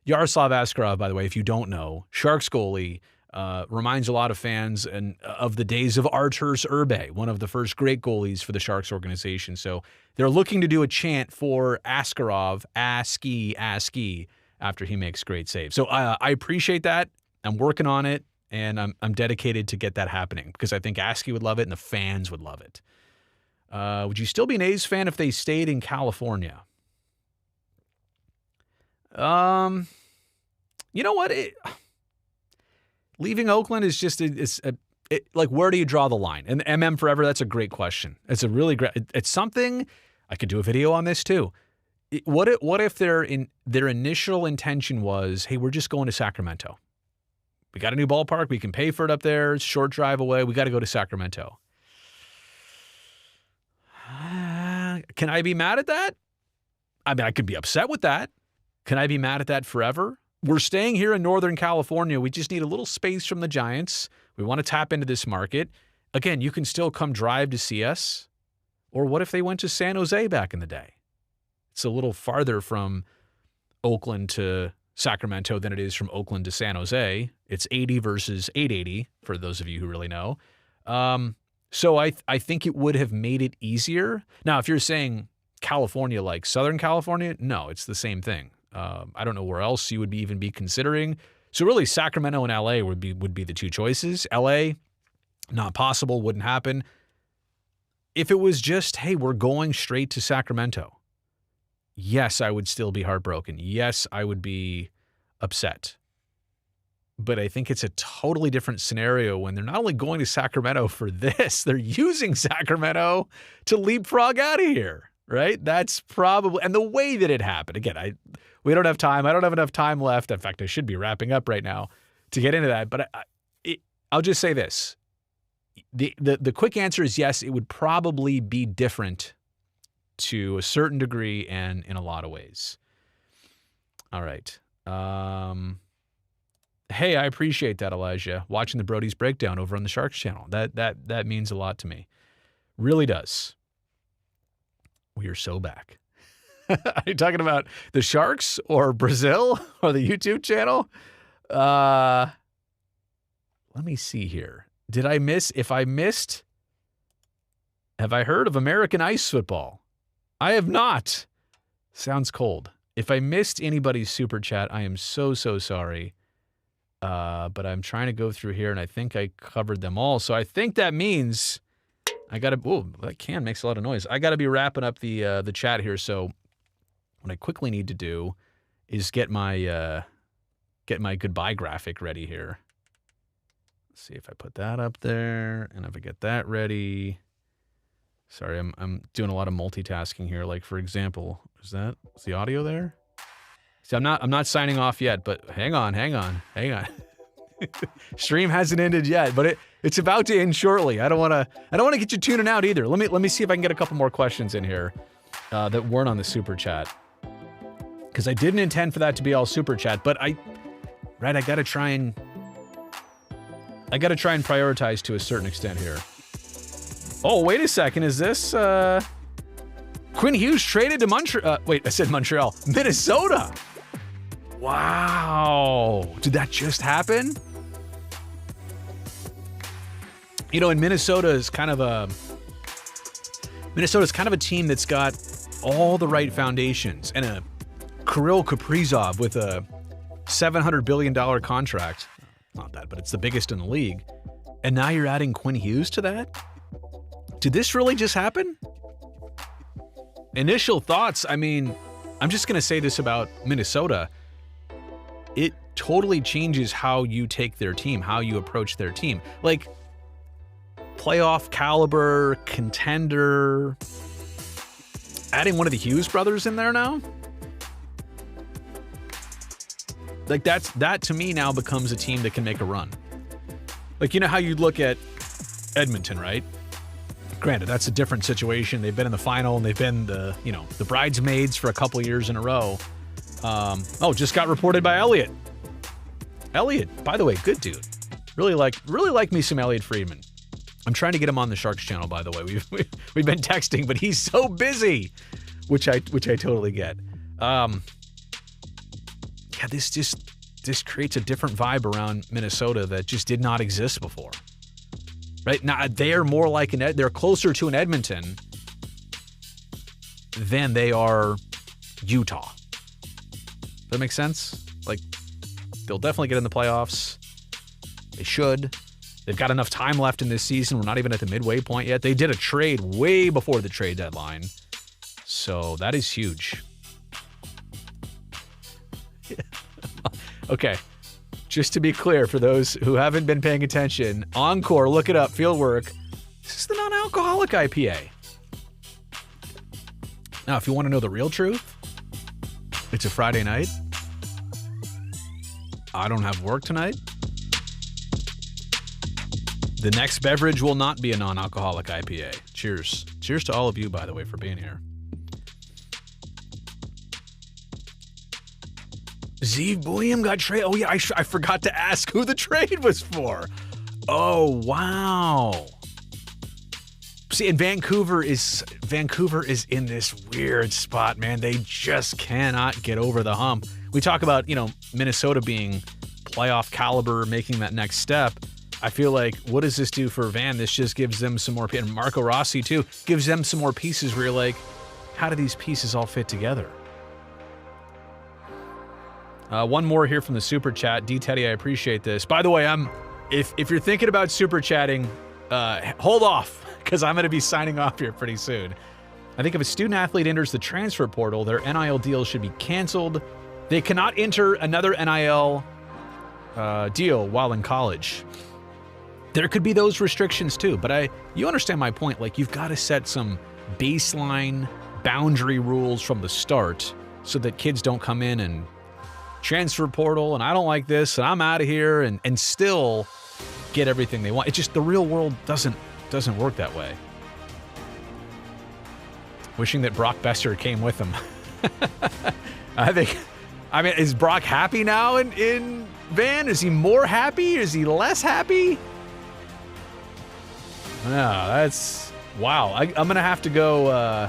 Yaroslav Askarov, by the way, if you don't know, Sharks goalie, reminds a lot of fans of the days of Arturs Urbe, one of the first great goalies for the Sharks organization. So they're looking to do a chant for Askarov, ASCII, after he makes great saves. So I appreciate that. I'm working on it, and I'm dedicated to get that happening because I think ASCII would love it and the fans would love it. Would you still be an A's fan if they stayed in California? You know what? Leaving Oakland is just like, where do you draw the line? And MM Forever, that's a great question. It's a really great. It's something I could do a video on this too. What if their initial intention was, hey, we're just going to Sacramento. We got a new ballpark. We can pay for it up there. It's a short drive away. We got to go to Sacramento. Can I be mad at that? I mean, I could be upset with that. Can I be mad at that forever? We're staying here in Northern California. We just need a little space from the Giants. We want to tap into this market. Again, you can still come drive to see us. Or what if they went to San Jose back in the day? It's a little farther from Oakland to Sacramento than it is from Oakland to San Jose. It's 80 versus 880 for those of you who really know. So I think it would have made it easier. Now, if you're saying California like Southern California, no, it's the same thing. I don't know where else you would even be considering. So really, Sacramento and LA would be the two choices. LA, not possible, wouldn't happen. If it was just, hey, we're going straight to Sacramento, yes, I would still be heartbroken. Yes, I would be upset. But I think it's a totally different scenario when they're not only going to Sacramento for this, they're using Sacramento to leapfrog out of here, right? That's probably, and the way that it happened, again, we don't have time. I don't have enough time left. In fact, I should be wrapping up right now to get into that. But I'll just say this. The quick answer is yes, it would probably be different to a certain degree and in a lot of ways. All right. Hey, I appreciate that, Elijah. Watching the Brody's Breakdown over on the Sharks channel. That means a lot to me. Really does. We are so back. Are you talking about the Sharks or Brazil or the YouTube channel? Let me see here. Did I miss? If I missed, have I heard of American ice football? I have not. Sounds cold. If I missed anybody's super chat, I am so sorry. But I'm trying to go through here, and I think I covered them all. So I think that means I got to. Oh, that can makes a lot of noise. I got to be wrapping up the chat here. So what I quickly need to do is get my goodbye graphic ready here. Let's see if I put that up there, and if I get that ready. Sorry, I'm doing a lot of multitasking here. Like for example, is the audio there? See, I'm not signing off yet, but hang on. Stream hasn't ended yet, but it's about to end shortly. I don't want to get you tuning out either. Let me see if I can get a couple more questions in here that weren't on the super chat, because I didn't intend for that to be all super chat, but I gotta try and prioritize to a certain extent here. Oh, wait a second. Is this Quinn Hughes traded to Montreal? Wait, I said Montreal. Minnesota. Wow. Did that just happen? You know, and Minnesota's kind of a team that's got all the right foundations, and a Kirill Kaprizov with a $700 billion contract. Not that, but it's the biggest in the league. And now you're adding Quinn Hughes to that? Did this really just happen? Initial thoughts, I mean, I'm just going to say this about Minnesota. It totally changes how you take their team, how you approach their team. Like, playoff caliber, contender, adding one of the Hughes brothers in there now? Like, that to me now becomes a team that can make a run. Like, you know how you look at Edmonton, right? Granted, that's a different situation. They've been in the final, and they've been the bridesmaids for a couple years in a row. Just got reported by Elliot. Elliot, by the way, good dude. Really like me some Elliot Friedman. I'm trying to get him on the Sharks channel, by the way. We've been texting, but he's so busy, which I totally get. This creates a different vibe around Minnesota that just did not exist before. Right now, they're more like they're closer to an Edmonton than they are Utah. Does that make sense? Like, they'll definitely get in the playoffs. They should. They've got enough time left in this season. We're not even at the midway point yet. They did a trade way before the trade deadline. So that is huge. Okay. Just to be clear, for those who haven't been paying attention, Encore, look it up, Fieldwork. This is the non-alcoholic IPA. Now, if you want to know the real truth, it's a Friday night. I don't have work tonight. The next beverage will not be a non-alcoholic IPA. Cheers. Cheers to all of you, by the way, for being here. Zeev Buium got traded. Oh, yeah, I forgot to ask who the trade was for. Oh, wow. See, and Vancouver is in this weird spot, man. They just cannot get over the hump. We talk about, Minnesota being playoff caliber, making that next step. I feel like, what does this do for Van? This just gives them some more, and Marco Rossi too, gives them some more pieces where you're like, how do these pieces all fit together? One more here from the super chat. D Teddy, I appreciate this. By the way, if you're thinking about super chatting, hold off, because I'm going to be signing off here pretty soon. I think if a student athlete enters the transfer portal, their NIL deal should be canceled. They cannot enter another NIL deal while in college. There could be those restrictions too, but you understand my point. Like, you've got to set some baseline boundary rules from the start so that kids don't come in and transfer portal and I don't like this and I'm out of here and still get everything they want. It's just the real world doesn't work that way. Wishing that Brock Besser came with him. Is Brock happy now in Van? Is he more happy? Is he less happy? No, that's wow. I'm gonna have to go.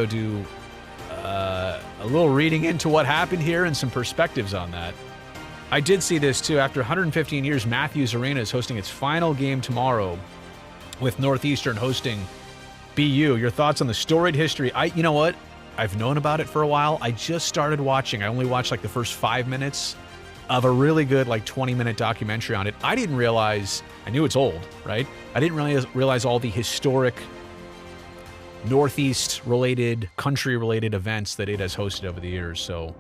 Do a little reading into what happened here and some perspectives on that. I did see this too. After 115 years, Matthews Arena is hosting its final game tomorrow, with Northeastern hosting BU. Your thoughts on the storied history? You know what? I've known about it for a while. I just started watching. I only watched like the first 5 minutes of a really good 20-minute documentary on it. I didn't realize, I knew it's old, right? I didn't really realize all the historic Northeast-related, country-related events that it has hosted over the years. So,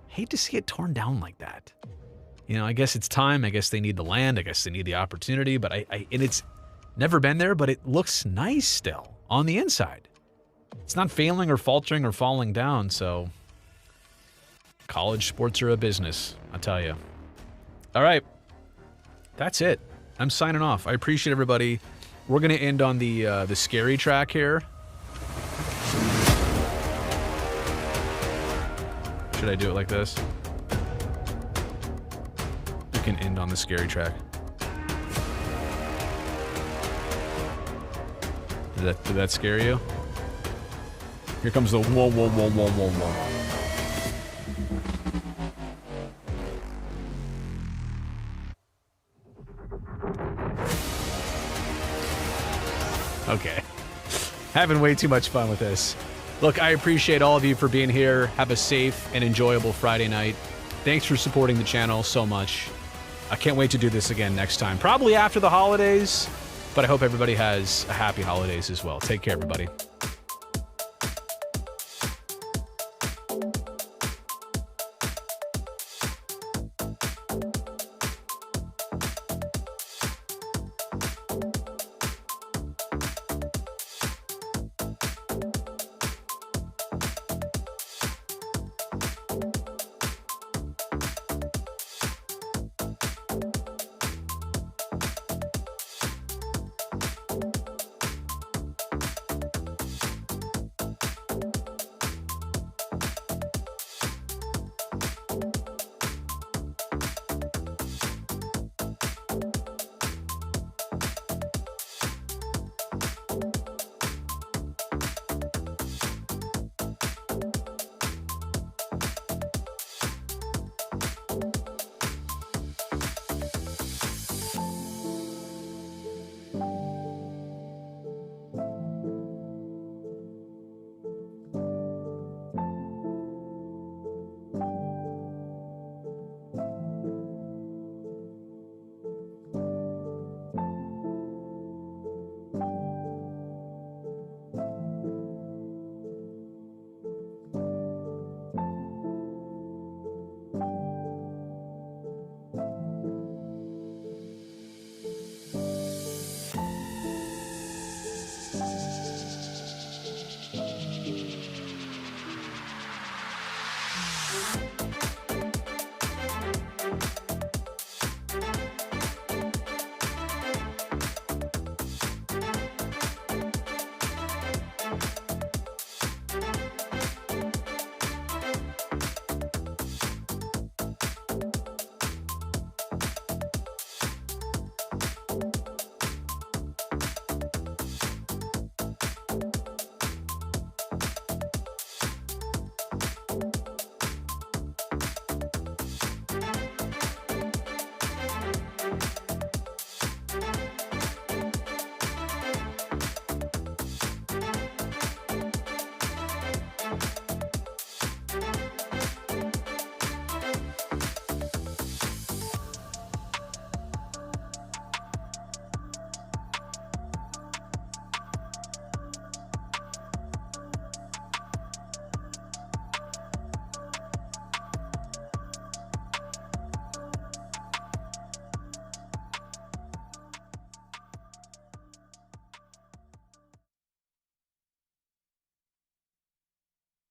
hate to see it torn down like that. I guess it's time. I guess they need the land. I guess they need the opportunity. But and it's never been there, but it looks nice still on the inside. It's not failing or faltering or falling down, so college sports are a business, I'll tell you. All right. That's it. I'm signing off. I appreciate everybody. We're going to end on the scary track here. Should I do it like this? We can end on the scary track. Did that scare you? Here comes the whoa, whoa, whoa, whoa, whoa, whoa. Okay. Having way too much fun with this. Look, I appreciate all of you for being here. Have a safe and enjoyable Friday night. Thanks for supporting the channel so much. I can't wait to do this again next time. Probably after the holidays, but I hope everybody has a happy holidays as well. Take care, everybody.